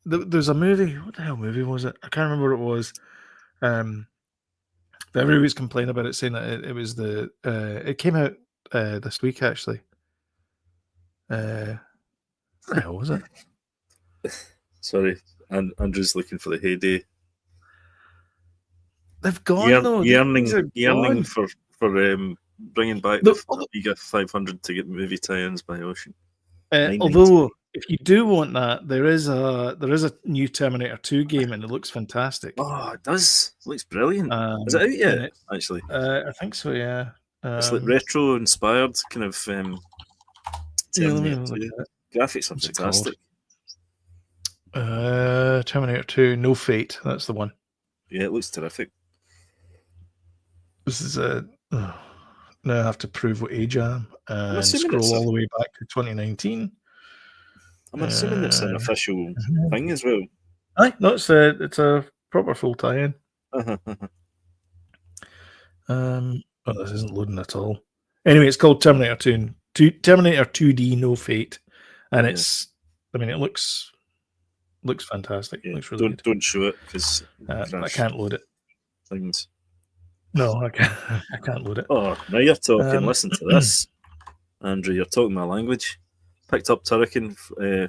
there's a movie. What the hell movie was it? I can't remember what it was. But everybody's complaining about it, saying that it was it came out this week actually. What the hell was it? sorry, and Andrew's looking for the heyday. They've gone though. Yearning for bringing back the Amiga 500 to get movie tie-ins by Ocean. Although, if you do want that, there is a new Terminator 2 game, and it looks fantastic. Oh, it does. It looks brilliant. Is it out yet? Actually, I think so. Yeah, it's like retro-inspired kind of. Terminator 2. Graphics are fantastic. Terminator 2, No Fate. That's the one. Yeah, it looks terrific. This is now I have to prove what age I am and scroll all the way back to 2019. I'm assuming it's an official thing as well. Aye, no, it's a proper full tie-in. This isn't loading at all. Anyway, it's called Terminator Terminator 2D No Fate, and it's. I mean, it looks fantastic. It looks really good. Don't show it because I can't load it. Things. No, I can't load it. Oh, now you're talking. Listen to this, Andrew. You're talking my language. Picked up Turrican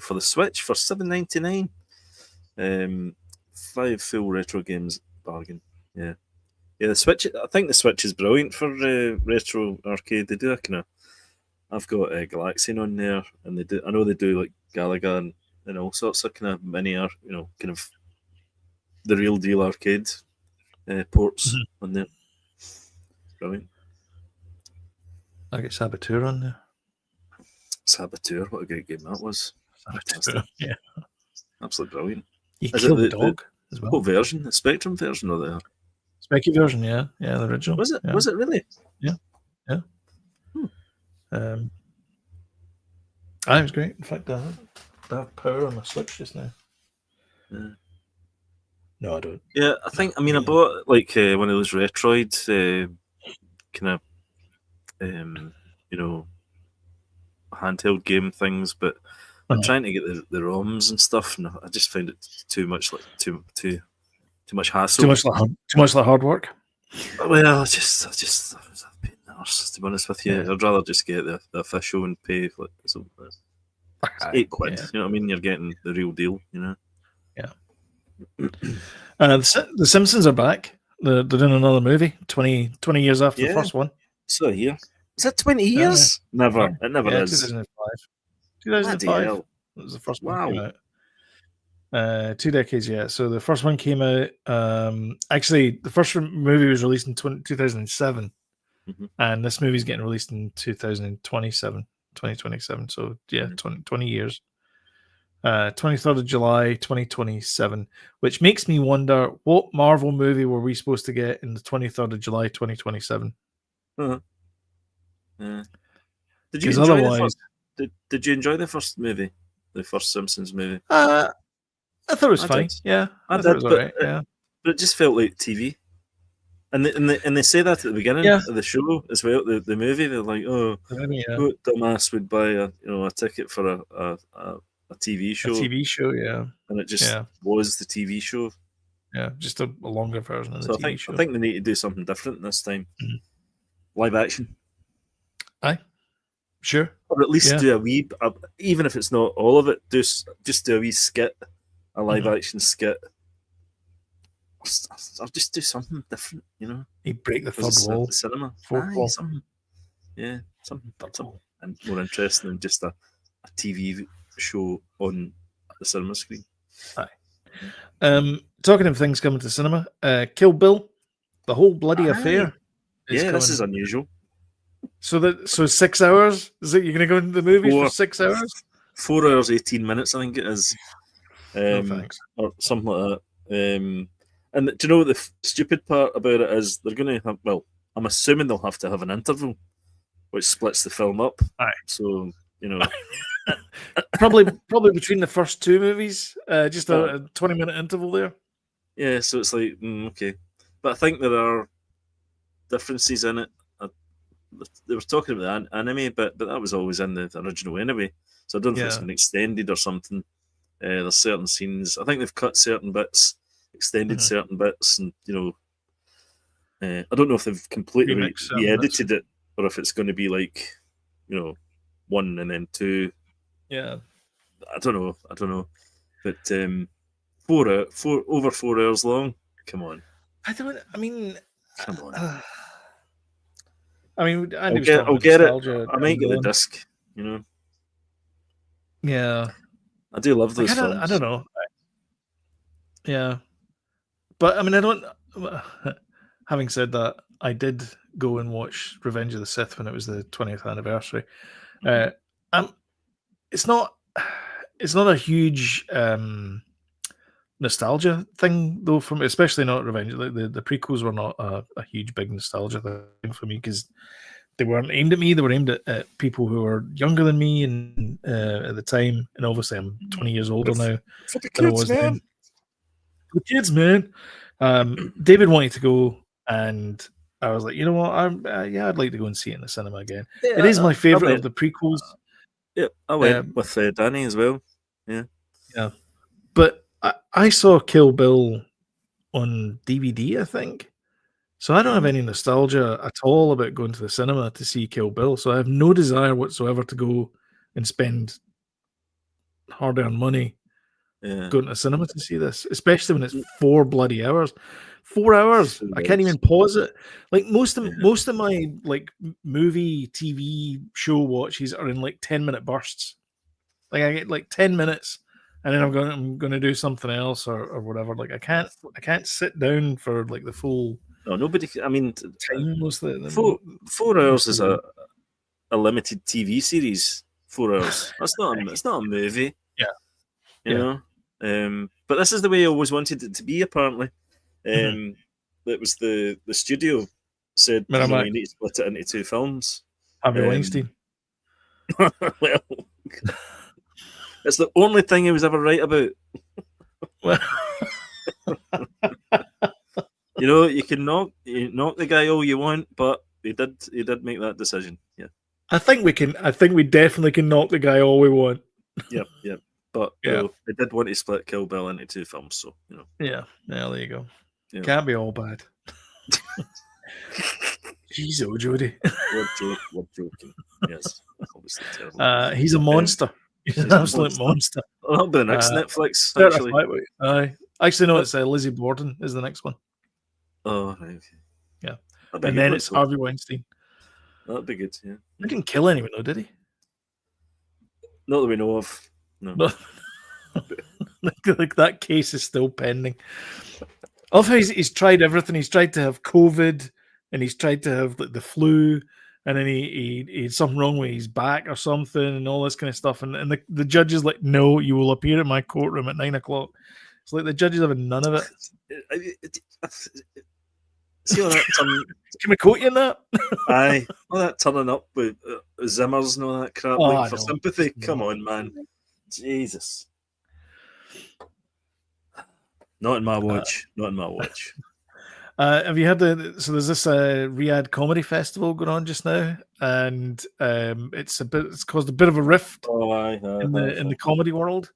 for the Switch for $7.99. 5 full retro games, bargain. Yeah. The Switch. I think the Switch is brilliant for retro arcade. They do a kind of. I've got Galaxian on there, and they do. I know they do like Galaga and all sorts of kind of mini, kind of the real deal arcade ports on there. Brilliant. I get Saboteur on there. Saboteur, what a great game that was. Fantastic. Yeah. Absolutely brilliant. You killed the dog as well. What version? The Spectrum version or the Speccy version, yeah. Yeah, the original. Was it? Yeah. Was it really? Yeah. Yeah. It was great. In fact, I have power on my Switch just now. Yeah. No, I don't. Yeah, I bought like one of those Retroid kind of handheld game things, but I'm trying to get the ROMs and stuff, and I just found it too much hassle. Too much like hard work. Well, I've been arse, to be honest with you. Yeah. I'd rather just get the official and pay like it's £8. Yeah. You know what I mean? You're getting the real deal. You know. Yeah. The Simpsons are back. They're doing another movie 20 years after the first one. So here. Is that 20 years? Never. Yeah. It never is. 2005. That was the first one came out. 2 decades, yeah. So the first one came out. Actually, the first movie was released in 2007, and this movie's getting released in 2027. So yeah, 20 years. 23rd of July, 2027, which makes me wonder what Marvel movie were we supposed to get in the 23rd of July, 2027? Yeah. Did you enjoy the first movie, the first Simpsons movie? I thought it was fine. Yeah, I thought it was alright. Yeah, but it just felt like TV. And they say that at the beginning Yeah. of the show as well. The movie, they're like, "Oh, Yeah. what dumbass would buy a ticket for a TV A show?" TV show, yeah. And it just was the TV show. Yeah, just a longer version of the So TV show. I think they need to do something different this time. Live action. Aye, sure. Or at least do a wee, even if it's not all of it, just do a wee skit, a live action skit. I'll just do something different, you know. You break the third wall. The cinema. Fourth wall. Something. Yeah, something and more interesting than just a TV show on the cinema screen. Aye. Talking of things coming to cinema, Kill Bill, the whole bloody affair. This is unusual. So 6 hours? Is it you're going to go into the movie for 6 hours? 4 hours 18 minutes, I think it is. No thanks. Or something like that. And do you know what the stupid part about it is? They're going to have. Well, I'm assuming they'll have to have an interval, which splits the film up. Aye. So probably between the first two movies, just a 20-minute interval there. Yeah, so it's like okay, but I think there are differences in it. They were talking about the anime, but that was always in the original anyway. So I don't know if it's been extended or something. There's certain scenes. I think they've cut certain bits, extended certain bits, and I don't know if they've completely re-edited it or if it's going to be like, 1 and then 2. Yeah, I don't know. But 4 hours long. Come on. Come on. I'll get it. I might get the disc. Yeah, I do love those films. I don't know. Yeah, but I don't. Having said that, I did go and watch Revenge of the Sith when it was the 20th anniversary. It's not a huge nostalgia thing though, for me, especially not Revenge. The prequels were not a huge big nostalgia thing for me because they weren't aimed at me. They were aimed at people who were younger than me and at the time. And obviously, I'm 20 years older now. For the kids, man. For the kids, man. David wanted to go, and I was like, you know what? I'd like to go and see it in the cinema again. Yeah, it is my favorite of the prequels. Yeah, I went with Danny as well. Yeah. Yeah. But I saw Kill Bill on DVD, I think. So I don't have any nostalgia at all about going to the cinema to see Kill Bill. So I have no desire whatsoever to go and spend hard-earned money going to the cinema to see this, especially when it's 4 bloody hours. 4 hours. I can't even pause it. Like most of my like movie, TV show watches are in like 10-minute bursts. Like I get like 10 minutes, and then I'm going to do something else or whatever. Like I can't sit down for like the full. No, nobody. Time was 4 hours is a limited TV series. 4 hours. It's not a movie. Yeah. You know. But this is the way I always wanted it to be. Apparently, it was the studio said you need to split it into 2 films. Harvey Weinstein. Well, it's the only thing he was ever right about. You can knock the guy all you want, but he did make that decision. Yeah. I think we definitely can knock the guy all we want. Yep. But they did want to split Kill Bill into 2 films, so Yeah, there you go. Yeah. Can't be all bad. Jeez, oh Jody. We're joking. Yes, obviously. He's a monster. He's an absolute monster. That'll be the next Netflix. Actually, no, it's Lizzie Borden is the next one. Oh, right. Okay. Yeah, and then it's Harvey Weinstein. That'd be good. Yeah. He didn't kill anyone, though, did he? Not that we know of. No. like that case is still pending. I love how he's tried everything. He's tried to have COVID, and he's tried to have the flu, and then he had something wrong with his back or something, and all this kind of stuff. And the judge is like, "No, you will appear in my courtroom at 9:00." It's like the judge is having none of it. See all that Can we quote you in that? Aye, all that turning up with Zimmers and all that crap for sympathy. Come on, man. Jesus. Not in my watch. Not in my watch. Have you heard so there's this Riyadh comedy festival going on just now, and it's caused a bit of a rift Oh, aye, in the comedy world.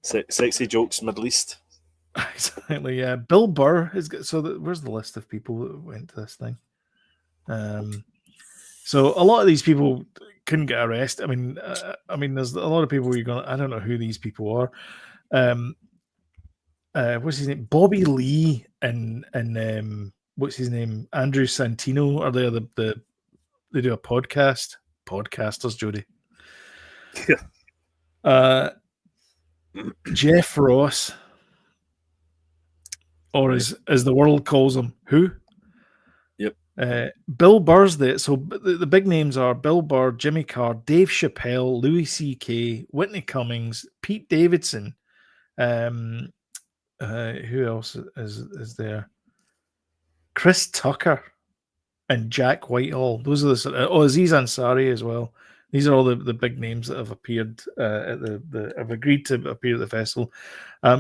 Sexy jokes, Middle East. Exactly. Yeah. Bill Burr has got. Where's the list of people that went to this thing? So a lot of these people couldn't get arrested. I mean, there's a lot of people you're going. I don't know who these people are. What's his name? Bobby Lee and what's his name? Andrew Santino. Are they they do a podcast? Podcasters, Jody. Yeah. Jeff Ross, or as the world calls him, who? Yep. Bill Burr's there. So the big names are Bill Burr, Jimmy Carr, Dave Chappelle, Louis C.K., Whitney Cummings, Pete Davidson. Who else is there? Chris Tucker and Jack Whitehall. Those are Aziz Ansari as well. These are all the big names that have appeared have agreed to appear at the festival.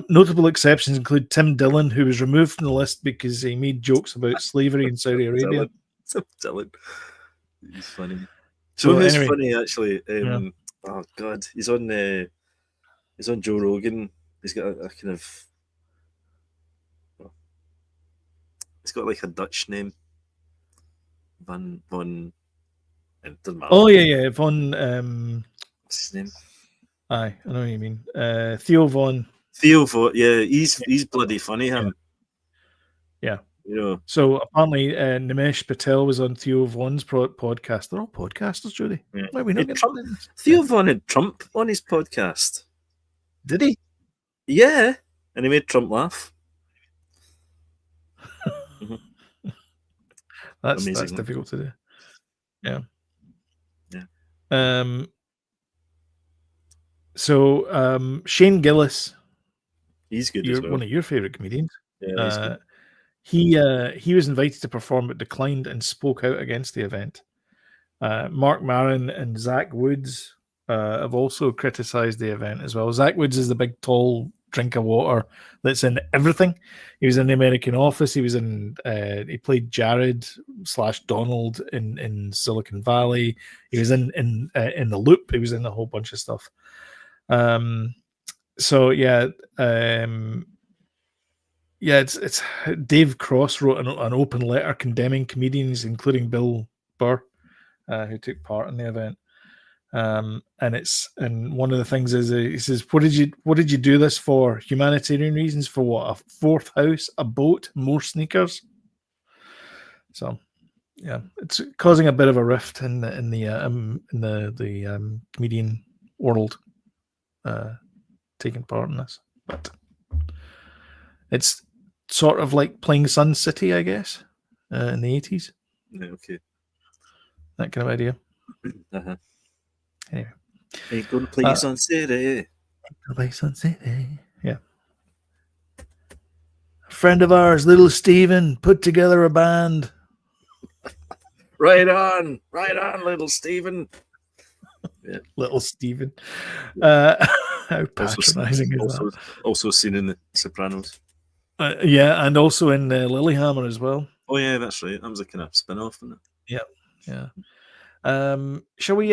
Notable exceptions include Tim Dillon, who was removed from the list because he made jokes about slavery in Saudi Arabia. Tim Dillon. He's funny. So who's funny actually? Oh God, he's on Joe Rogan. He's got a kind of, he's got like a Dutch name. Von. It doesn't matter. Oh yeah, Von. What's his name? Aye, I know what you mean. Theo Von. Yeah, he's bloody funny. Him. Yeah. You know. So apparently, Nimesh Patel was on Theo Von's podcast. They're all podcasters, Judy. Yeah. Why are we not getting this? Theo Von had Trump on his podcast. Did he? Yeah, and he made Trump laugh. That's difficult to do. Yeah. So Shane Gillis, he's good as well. One of your favorite comedians. Yeah, he's good. He was invited to perform but declined and spoke out against the event. Mark Maron and Zach Woods have also criticized the event as well. Zach Woods is the big, tall drink of water that's in everything. He was in The American Office. He was in. He played Jared / Donald in Silicon Valley. He was in The Loop. He was in a whole bunch of stuff. So yeah. It's Dave Cross wrote an open letter condemning comedians, including Bill Burr, who took part in the event. And one of the things is he says, what did you do this for? Humanitarian reasons? For what? A fourth house, a boat, more sneakers? So yeah, it's causing a bit of a rift in the comedian world taking part in this, but it's sort of like playing Sun City, I guess, in the 80s. Yeah, okay. That kind of idea. Uh-huh. Anyway. Hey, go to play Sun City. Play Sun City. Yeah. A friend of ours, Little Steven, put together a band. Right on, Little Steven. Yeah. Little Steven. How patronizing is that? Also seen in The Sopranos. Yeah, and also in Lilyhammer as well. Oh yeah, that's right. That was a kind of spin-off, isn't it? Yeah. Shall we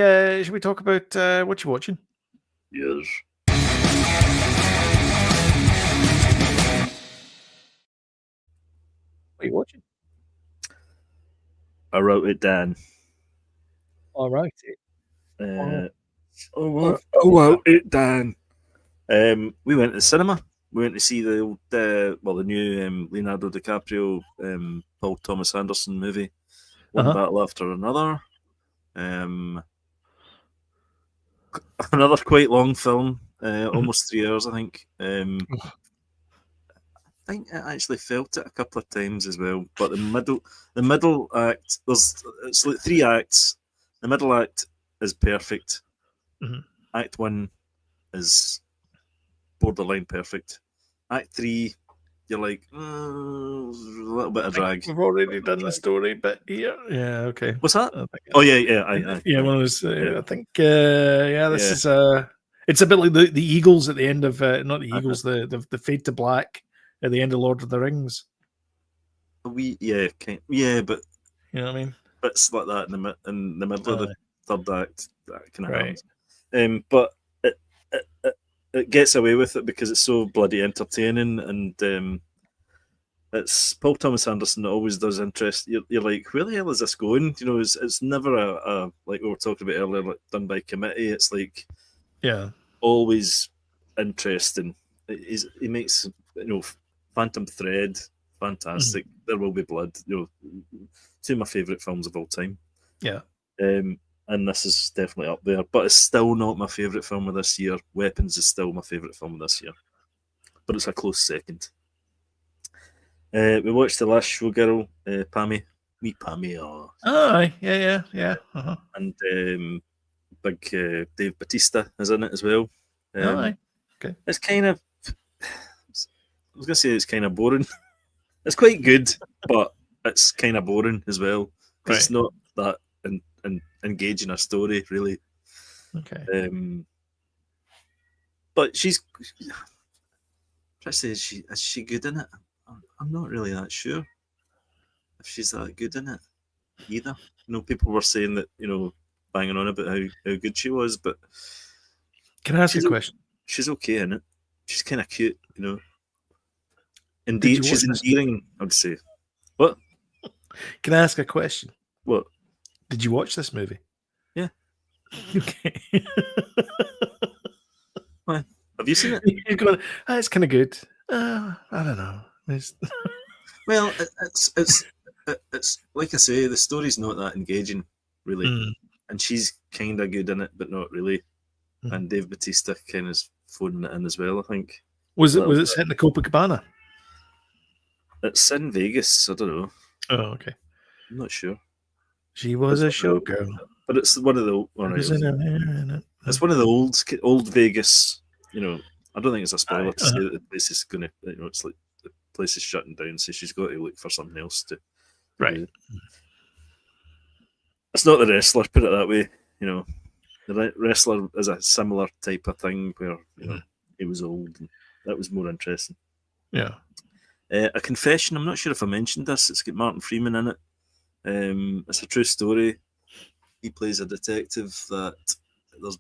talk about what you're watching? Yes. What are you watching? I wrote it down. All right. I wrote it down. We went to the cinema. We went to see the new Leonardo DiCaprio, Paul Thomas Anderson movie, One Battle After Another. Another quite long film, almost 3 hours, I think. I think I actually felt it a couple of times as well. But the middle act, it's like 3 acts. The middle act is perfect. Mm-hmm. Act 1 is borderline perfect. Act 3, you're like, a little bit of drag. We've already done the story bit here. Yeah, okay. What's that? Oh yeah. One of those. I think. This is it's a bit like the Eagles at the end of not the Eagles, the Fade to Black at the end of Lord of the Rings. a wee, yeah, yeah, but You know what I mean? bits like that in the middle of the third act, that kind of Right. happens. But it gets away with it because it's so bloody entertaining, and it's Paul Thomas Anderson that always does interest. You're like, where the hell is this going? You know, it's never a like we were talking about earlier, like done by committee. It's like Yeah. always interesting. He makes Phantom Thread fantastic. There Will Be Blood. Two of my favourite films of all time. Yeah. And this is definitely up there, but it's still not my favourite film of this year. Weapons is still my favourite film of this year, but it's a close second. We watched The Last Showgirl, Pammy. Wee Pammy. Oh, yeah. and big Dave Bautista is in it as well. Okay. It's kind of, I was going to say it's kind of boring. It's quite good, but it's kind of boring as well because it's not that engaging a story, really. Okay. But she's, Patricia, is she good in it? I'm not really that sure if she's that good in it either. People were saying that, banging on about how good she was, but can I ask a question? She's okay in it. She's kind of cute, Indeed, she's endearing, I'd say. What? Can I ask a question? What? Did you watch this movie? Yeah. Okay. Why? Have you seen it? You're going, it's kind of good. I don't know. Well, it's like I say, the story's not that engaging, really, and she's kind of good in it, but not really. And Dave Bautista kind of is phoning it in as well, I think. Was it set in the Copacabana? It's in Vegas. I don't know. Oh, okay. I'm not sure. She was a showgirl, but it's one of the. It's one of the old Vegas. I don't think it's a spoiler to say that the place is going to. It's like the place is shutting down, so she's got to look for something else to. Right. It's not the wrestler. Put it that way. The wrestler is a similar type of thing where he was old, and that was more interesting. Yeah. A Confession. I'm not sure if I mentioned this. It's got Martin Freeman in it. It's a true story. He plays a detective that there's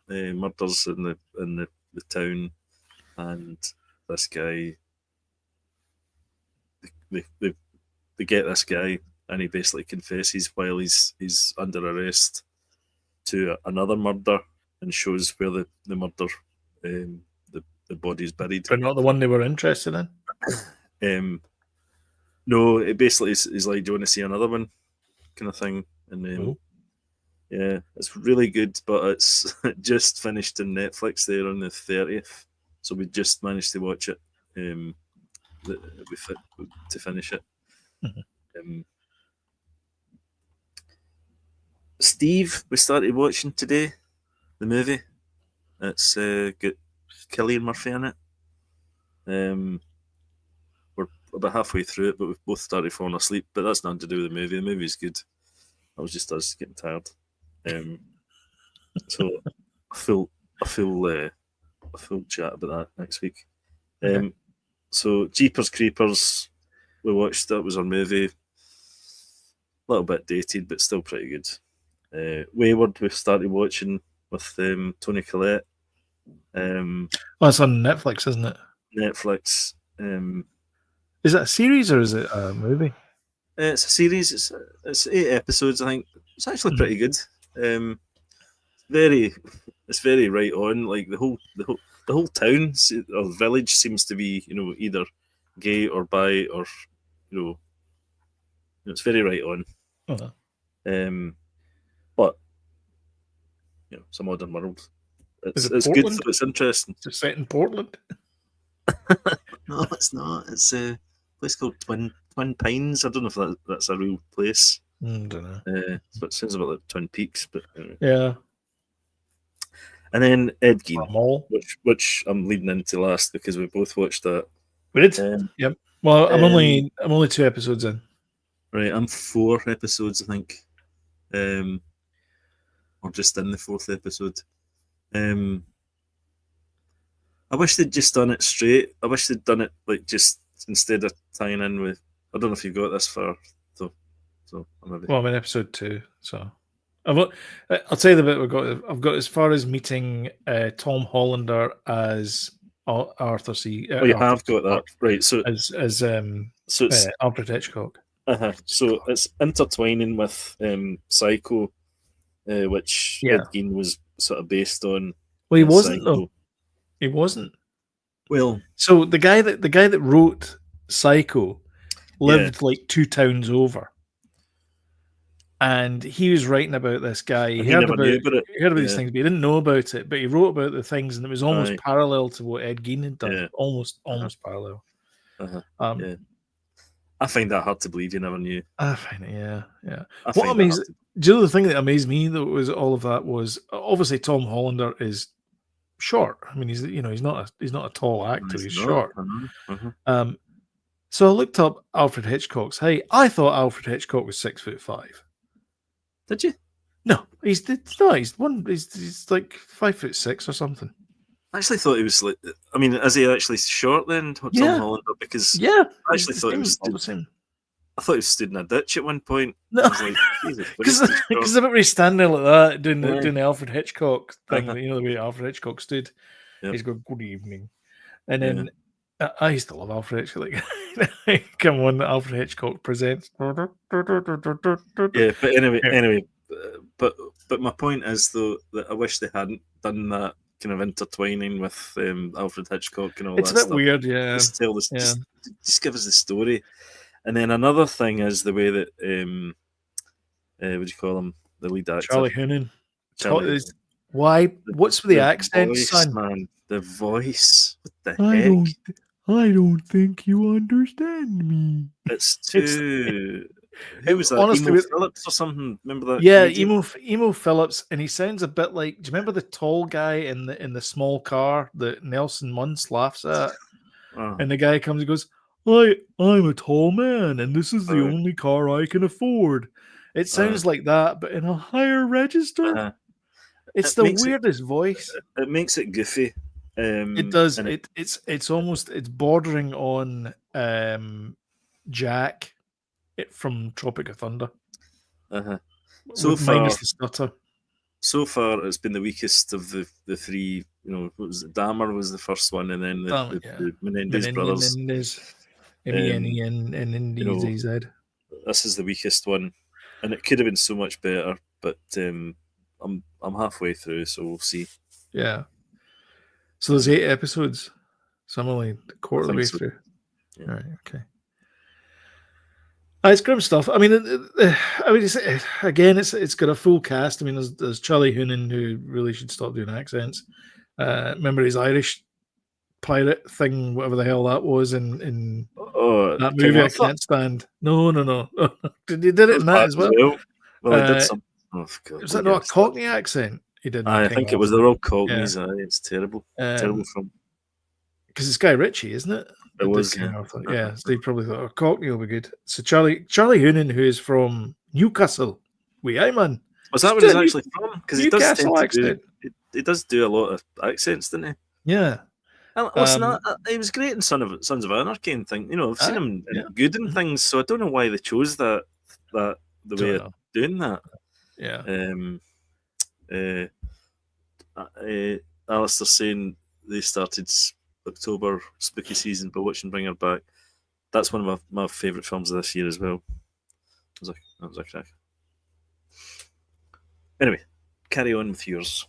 murders in the town, and this guy. They get this guy, and he basically confesses while he's under arrest to another murder, and shows where the murder, the body's buried. But not the one they were interested in. No, it basically is like, do you want to see another one, kind of thing. And yeah, it's really good, but it's just finished in Netflix there on the 30th, so we just managed to watch it. To finish it. Steve, we started watching today, the movie. It's got Cillian Murphy in it. We're about halfway through it, but we've both started falling asleep. But that's nothing to do with the movie. The movie's good. That was just us getting tired. So a full chat about that next week. So Jeepers Creepers, we watched. That was our movie. A little bit dated, but still pretty good. Wayward, we've started watching with Toni Collette. It's on Netflix, isn't it? Netflix. Is it a series or is it a movie? It's a series. It's 8 episodes, I think. It's actually pretty good. It's very right on. Like the whole town or village seems to be, either gay or bi, or it's very right on. But it's a modern world. It's good. It's interesting. It's set in Portland. No, it's not. It's a place called Twin Pines. I don't know if that's a real place. I don't know. But it sounds a bit like Twin Peaks. But yeah. And then Ed Gein, which I'm leading into last because we both watched that. We did. Yep. Well, I'm only 2 episodes in. Right, I'm 4 episodes, I think. Or just in the 4th episode. I wish they'd just done it straight. I wish they'd done it like just instead of tying in with I don't know if you got this far, though. So maybe. Well, I'm in episode 2, so I'll tell you the bit we've got. I've got as far as meeting Tom Hollander as Arthur C. Oh, you Arthur have C. got that, Clarke, right? So it's Alfred Hitchcock. it's intertwining with Psycho, which Ed Gein was sort of based on. Well, he wasn't Psycho. though. He wasn't. Well, so the guy that wrote Psycho lived like 2 towns over, and he was writing about this guy. He heard about these things, but he didn't know about it. But he wrote about the things, and it was almost parallel to what Ed Gein had done. Yeah. Almost parallel. Yeah. I find that hard to believe. You never knew. I find it, yeah. What amazed? Do you know the thing that amazed me though was all of that was obviously Tom Hollander is short. I mean, he's not a tall actor. He's short. So I looked up Alfred Hitchcock's height. I thought Alfred Hitchcock was 6'5". Did you? No, he's like 5'6" or something. I actually thought he was like. I mean, is he actually short then, Tom Hollander? Because I actually thought he was the same. I thought he stood in a ditch at one point. No, because everybody's standing there like that doing the Alfred Hitchcock thing. You know the way Alfred Hitchcock stood. Yep. He's going, "Good evening," and then I used to love Alfred Hitchcock. Like, come on, Alfred Hitchcock presents. Yeah, but anyway, but my point is though that I wish they hadn't done that kind of intertwining with Alfred Hitchcock and all that. It's a bit weird, yeah. Just tell this, just give us the story. And then another thing is the way that what do you call him? The lead actor, Charlie Hunnam. Why? What's with the accent, voice, son? Man, the voice. What the heck? I don't think you understand me. It's too. Who was that? Honestly, Emo Phillips or something? Remember that? Yeah, Emo Phillips, and he sounds a bit like. Do you remember the tall guy in the small car that Nelson Muntz laughs at? And the guy comes and goes, I'm a tall man, and this is the only car I can afford. It sounds like that, but in a higher register. It's the weirdest voice. It makes it goofy. It does. It's almost bordering on Jack from Tropic of Thunder. So far, minus the stutter. So far, it's been the weakest of the 3. You know, what was it? Dahmer was the first one, and then the Menendez brothers. Menendez, this is the weakest one, and it could have been so much better. But I'm halfway through, so we'll see. Yeah. So there's 8 episodes. So I'm only a quarter of the way through. Yeah. All right. Okay. It's grim stuff. I mean, it's got a full cast. I mean, there's Charlie Hunnam, who really should stop doing accents. Remember his Irish pirate thing, whatever the hell that was in that movie I can't stand. No. He did it in that as well. Well, he did some. Oh, God, was that not a Cockney accent? He did. I think it was the real Cockneys. It's terrible. Terrible film. Because it's Guy Ritchie, isn't it? It was, so he probably thought, Cockney will be good. So Charlie Hunnam, who is from Newcastle, man. Was that where he's actually from? Because he does do a lot of accents, doesn't he? Yeah. Listen, he was great in Sons of Anarchy and things. You know, I've seen him good in things, so I don't know why they chose the way of doing that. Yeah. Alistair saying they started October spooky season by watching Bring Her Back. That's one of my favourite films of this year as well. That was a crack. Anyway, carry on with yours.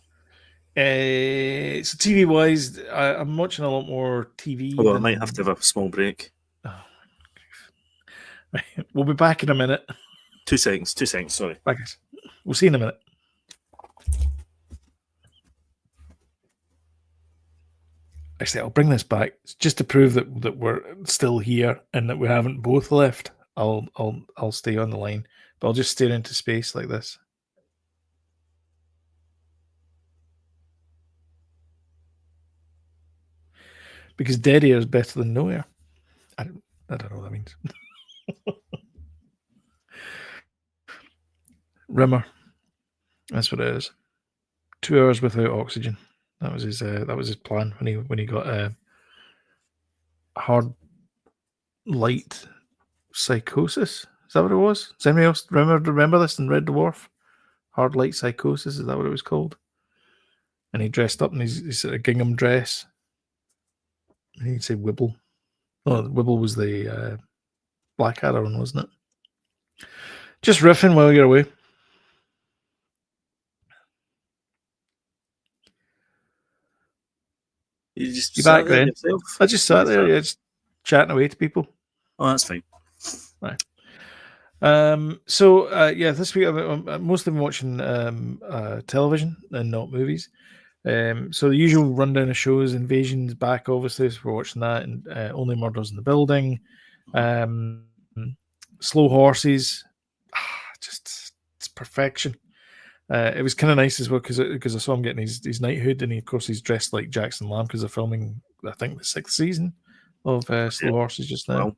So TV wise, I'm watching a lot more TV. Although I might have to have a small break. We'll be back in a minute. 2 seconds. Sorry. Bye, guys. We'll see you in a minute. Actually, I'll bring this back just to prove that we're still here and that we haven't both left. I'll stay on the line, but I'll just stare into space like this. Because dead air is better than no air. I don't know what that means. Rimmer. That's what it is. 2 hours without oxygen. That was his plan when he got hard light Psychosis. Is that what it was? Does anybody else remember this in Red Dwarf? Hard Light Psychosis. Is that what it was called? And he dressed up in his sort of gingham dress. And he'd say Wibble. Oh, Wibble was the Blackadder one, wasn't it? Just riffing while you're away. You just You sat back there then? yourself? I just sat there, yeah, just chatting away to people. Oh, that's fine. Right. This week I've mostly been watching television and not movies. So the usual rundown of shows: Invasion's back, obviously, so we're watching that, and Only Murders in the Building, Slow Horses, just it's perfection. It was kind of nice as well because I saw him getting his knighthood, and he's dressed like Jackson Lamb because they're filming, I think, the 6th season of Slow Horses just now.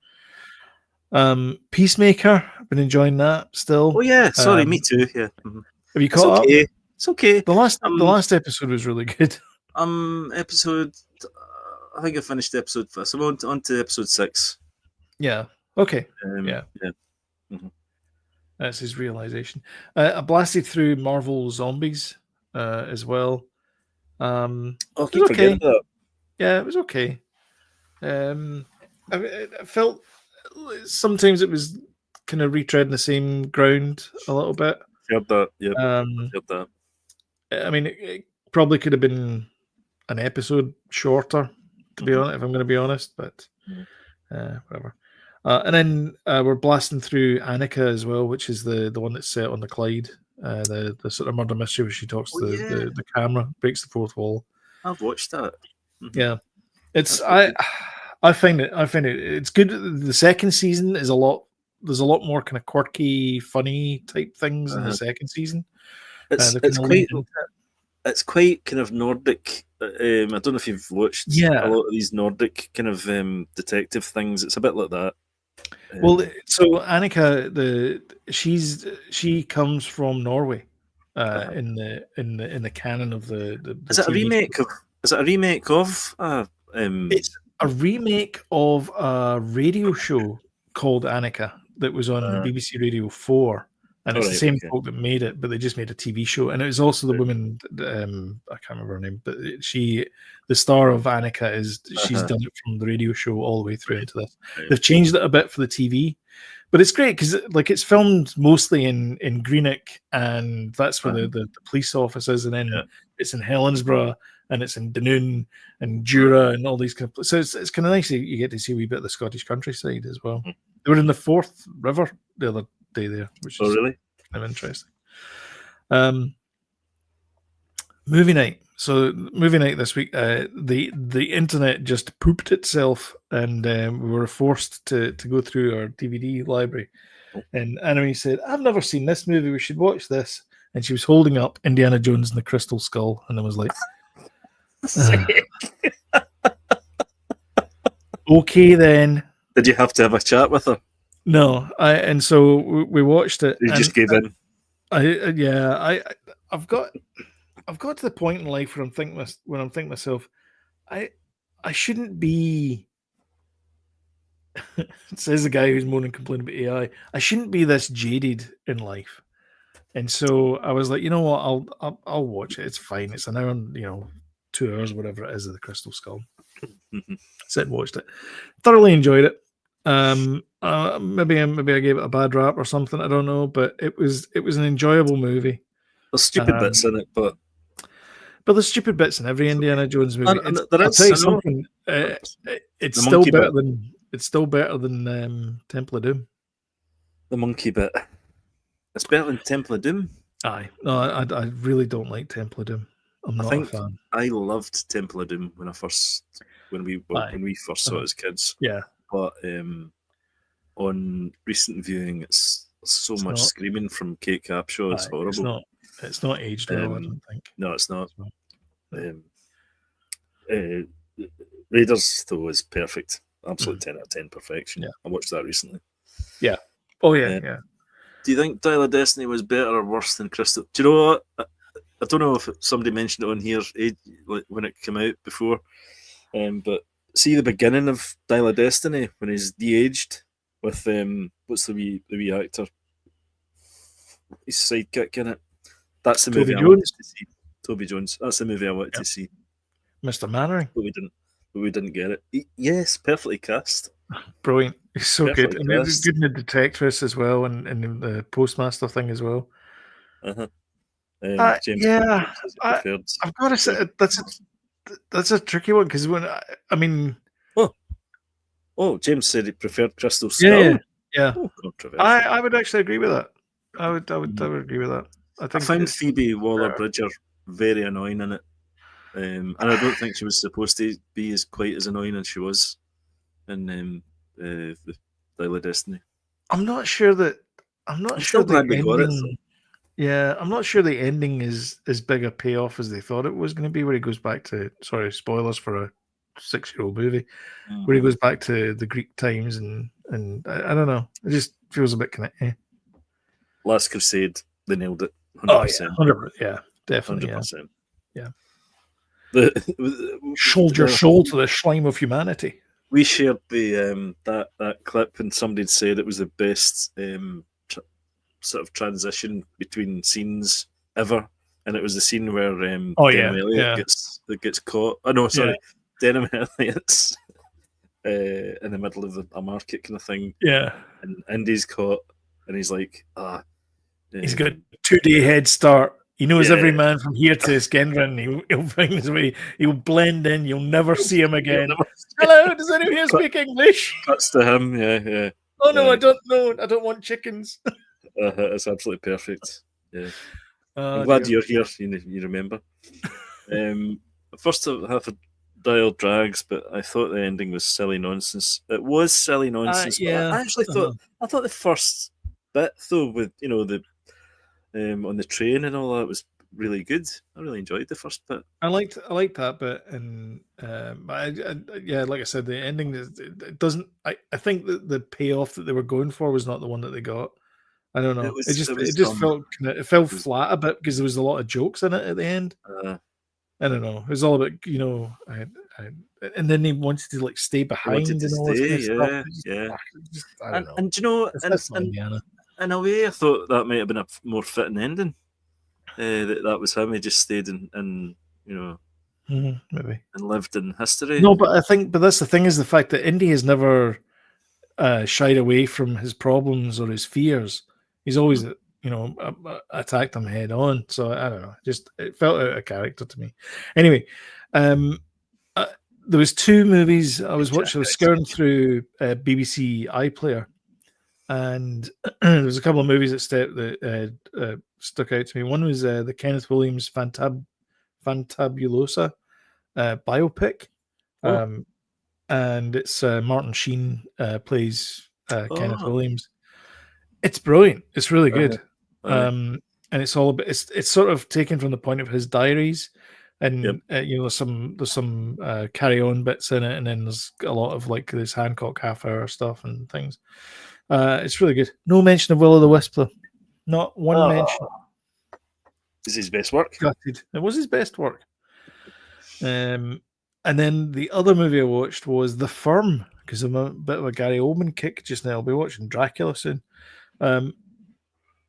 Wow. Peacemaker, I've been enjoying that still. Oh yeah, sorry, me too. Yeah. Mm-hmm. Have you caught up? It's okay. The last episode was really good. Episode. I think I finished episode 5. So I'm on to episode 6. Yeah. Okay. Yeah. Mm-hmm. That's his realization. I blasted through Marvel Zombies as well. I keep forgetting that. Yeah, it was okay. I felt sometimes it was kind of retreading the same ground a little bit. Heard that. Yeah. Heard that. I mean, it probably could have been an episode shorter, to be honest, if I'm going to be honest, but whatever. And then we're blasting through Annika as well, which is the one that's set on the Clyde, the sort of murder mystery where she talks to the camera, breaks the fourth wall. I've watched that. Mm-hmm. Yeah, it's I find it's good. The second season is there's a lot more kind of quirky, funny type things in the second season. It's quite kind of Nordic. I don't know if you've watched a lot of these Nordic kind of detective things. It's a bit like that. Well, so Annika, she comes from Norway, in the canon of the Is it a remake show. Is it a remake of? It's a remake of a radio show called Annika that was on BBC Radio 4. And it's the same folk that made it, but they just made a TV show. And it was also the woman, I can't remember her name, but the star of Annika she's done it from the radio show all the way through into this. They've changed it a bit for the TV, but it's great because it's filmed mostly in Greenock, and that's where the police office is, and then it's in Helensburgh, and it's in Dunoon and Jura and all these kind of. So it's kind of nice that you get to see a wee bit of the Scottish countryside as well. They were in the Forth River the other day there, which is really kind of interesting. Movie night. So movie night this week. The internet just pooped itself, and we were forced to go through our DVD library. And Annie said, "I've never seen this movie. We should watch this." And she was holding up Indiana Jones and the Crystal Skull, and I was like, "Okay, then." Did you have to have a chat with her? No, and so we watched it. You just gave in. I've got to the point in life where I'm thinking myself, I shouldn't be. Says the guy who's moaning and complaining about AI. I shouldn't be this jaded in life, and so I was like, you know what? I'll watch it. It's fine. It's an hour, 2 hours, whatever it is, of the Crystal Skull. Sat and watched it. Thoroughly enjoyed it. Maybe I gave it a bad rap or something. I don't know, but it was an enjoyable movie. There's stupid bits in it, but there's stupid bits in every Indiana Jones movie. I'll tell you something. It's still better than Temple of Doom. The monkey bit. It's better than Temple of Doom. Aye, no, I really don't like Temple of Doom. I'm not a fan. I loved Temple of Doom when we first saw it as kids. Yeah. But on recent viewing, it's so much screaming from Kate Capshaw. It's horrible. It's not aged well, I don't think. No, it's not. Raiders, though, is perfect. Absolute 10 out of 10 perfection. Yeah. I watched that recently. Yeah. Oh, yeah, yeah. Do you think Dial of Destiny was better or worse than Crystal? Do you know what? I don't know if somebody mentioned it on here when it came out before, but see the beginning of Dial of Destiny when he's de-aged. with what's the wee actor? His sidekick in it. That's the Toby movie I wanted Jones, to see. Toby Jones. That's the movie I wanted yeah. to see, Mr. Mannering, but we didn't. But we didn't get it. Yes, perfectly cast. brilliant. He's so good, Perfectly and he's cast. good in the Detectress as well, and the Postmaster thing as well. Uh-huh. James Yeah, is a preferred. I've got to say that's a tricky one because I mean, Oh, James said he preferred Crystal yeah, Skull. yeah, Oh, controversial. I would actually agree with that. I would agree with that. I I think found it's Phoebe Waller-Bridger very annoying in it, and I don't think she was supposed to be as quite as annoying as she was in the Dial of Destiny. I'm not sure that I'm not I'm sure still the glad we got it. ending. Yeah, I'm not sure the ending is as big a payoff as they thought it was going to be. Where he goes back to, sorry, spoilers for a 6-year-old movie, where he goes back to the Greek times, and I don't know, it just feels a bit kind of. Last Crusade, they nailed it, Oh yeah, 100%, 100%, yeah, definitely, 100%. yeah. The, Shoulder the to the slime of humanity. we shared the that clip, and somebody said it was the best sort of transition between scenes ever, and it was the scene where Oh Denham yeah, Elliott yeah, gets caught. Oh no, yeah, sorry, Denham Elliott's in the middle of a market kind of thing, yeah. and Indy's caught, and he's like, He's got a um, 2-day head start. He knows yeah, every man from here to Skendron. He'll find his way. He'll blend in. You'll never see him you'll again. never Hello, does anyone here cut, speak English? cuts to him. Yeah, yeah. Oh no, I don't know. I don't want chickens. It's absolutely perfect. Yeah, I'm Oh glad dear. you're here. You remember. First half of Dial drags, but I thought the ending was silly nonsense. It was silly nonsense, but Yeah. I actually thought the first bit though, with the on the train and all that, was really good. I really enjoyed the first bit. I liked that bit, and yeah, like I said, the ending it doesn't. I think that the payoff that they were going for was not the one that they got. I don't know. It It was just dumb. felt it fell It was, flat a bit because there was a lot of jokes in it at the end. I don't know. It was all about and then he wanted to like stay they wanted behind to and all this stay, kind of stuff. yeah, yeah. I don't know. And do you know, That's not Indiana. in a way, I thought that might have been a more fitting ending. That was him. He just stayed in Maybe. and lived in history. No, but that's the thing is the fact that Indy has never shied away from his problems or his fears. He's always, attacked them head on. So I don't know. Just it felt out of character to me. Anyway, uh, there was 2 movies I was watching. I was scouring through BBC iPlayer, and there was a couple of movies that stuck out to me. One was the Kenneth Williams Fantabulosa biopic. Oh, And it's Martin Sheen plays Kenneth oh, Williams. It's brilliant. It's really aye, good. aye, And it's all about it's sort of taken from the point of his diaries, yep, and there's some carry on bits in it, and then there's a lot of like this Hancock half hour stuff and things. It's really good. No mention of Will o' the Wisp though. Not one mention. is his best work. Gutted. It was his best work. And then the other movie I watched was The Firm, because I'm a bit of a Gary Oldman kick just now. I'll be watching Dracula soon.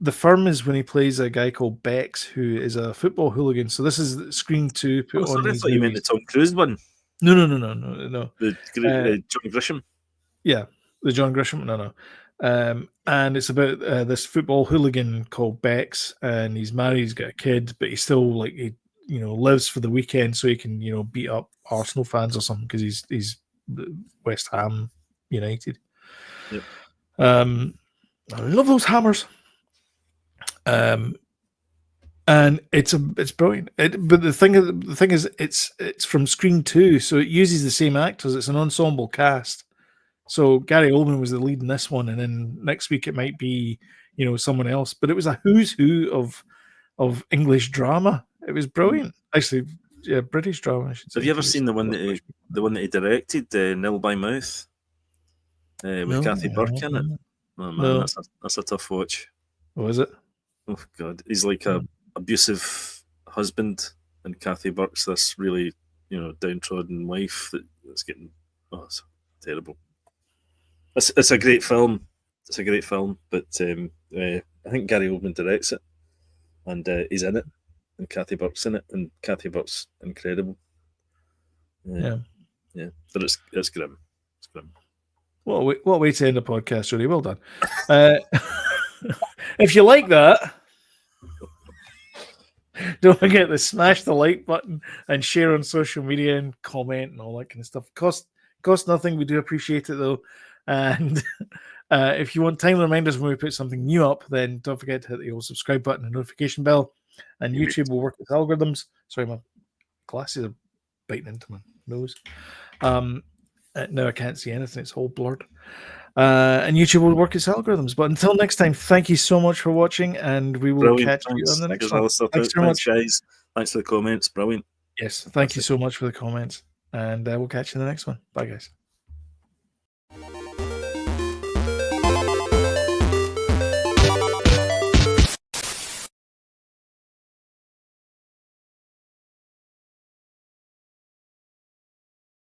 The Firm is when he plays a guy called Bex, who is a football hooligan. So this is Screen 2 put Oh, on sorry, I these thought you meant the movies. Tom Cruise one, No. the Uh, John Grisham. yeah, the John Grisham. No. And it's about this football hooligan called Bex, and he's married, he's got a kid, but he's still like he lives for the weekend so he can beat up Arsenal fans or something because he's West Ham United. Yep. I love those hammers. And it's brilliant. But the thing is, it's from Screen 2, so it uses the same actors. It's an ensemble cast. So Gary Oldman was the lead in this one, and then next week it might be someone else. But it was a who's who of English drama. It was brilliant. Actually, yeah, British drama, I should say. Have you ever seen the one that he directed, Nil by Mouth, with No, Kathy Burke in it? Oh man, no. that's a tough watch. Was it? Oh god, he's like a abusive husband, and Kathy Burke's this really downtrodden wife that's getting it's terrible. It's a great film. It's a great film, but I think Gary Oldman directs it, and he's in it, and Kathy Burke's in it, and Kathy Burke's incredible. Yeah. But it's grim. It's grim. What a way to end the podcast, really. Well done. If you like that, don't forget to smash the like button and share on social media and comment and all that kind of stuff. Cost nothing. We do appreciate it though. And if you want timely reminders when we put something new up, then don't forget to hit the old subscribe button and notification bell. And YouTube will work with algorithms. Sorry, my glasses are biting into my nose. Now I can't see anything. It's all blurred. And YouTube will work its algorithms. But until next time, thank you so much for watching, and we will catch you on the next one. Thanks so much, guys. Thanks for the comments. Brilliant. Yes, thank you so much for the comments, and we'll catch you in the next one. Bye, guys.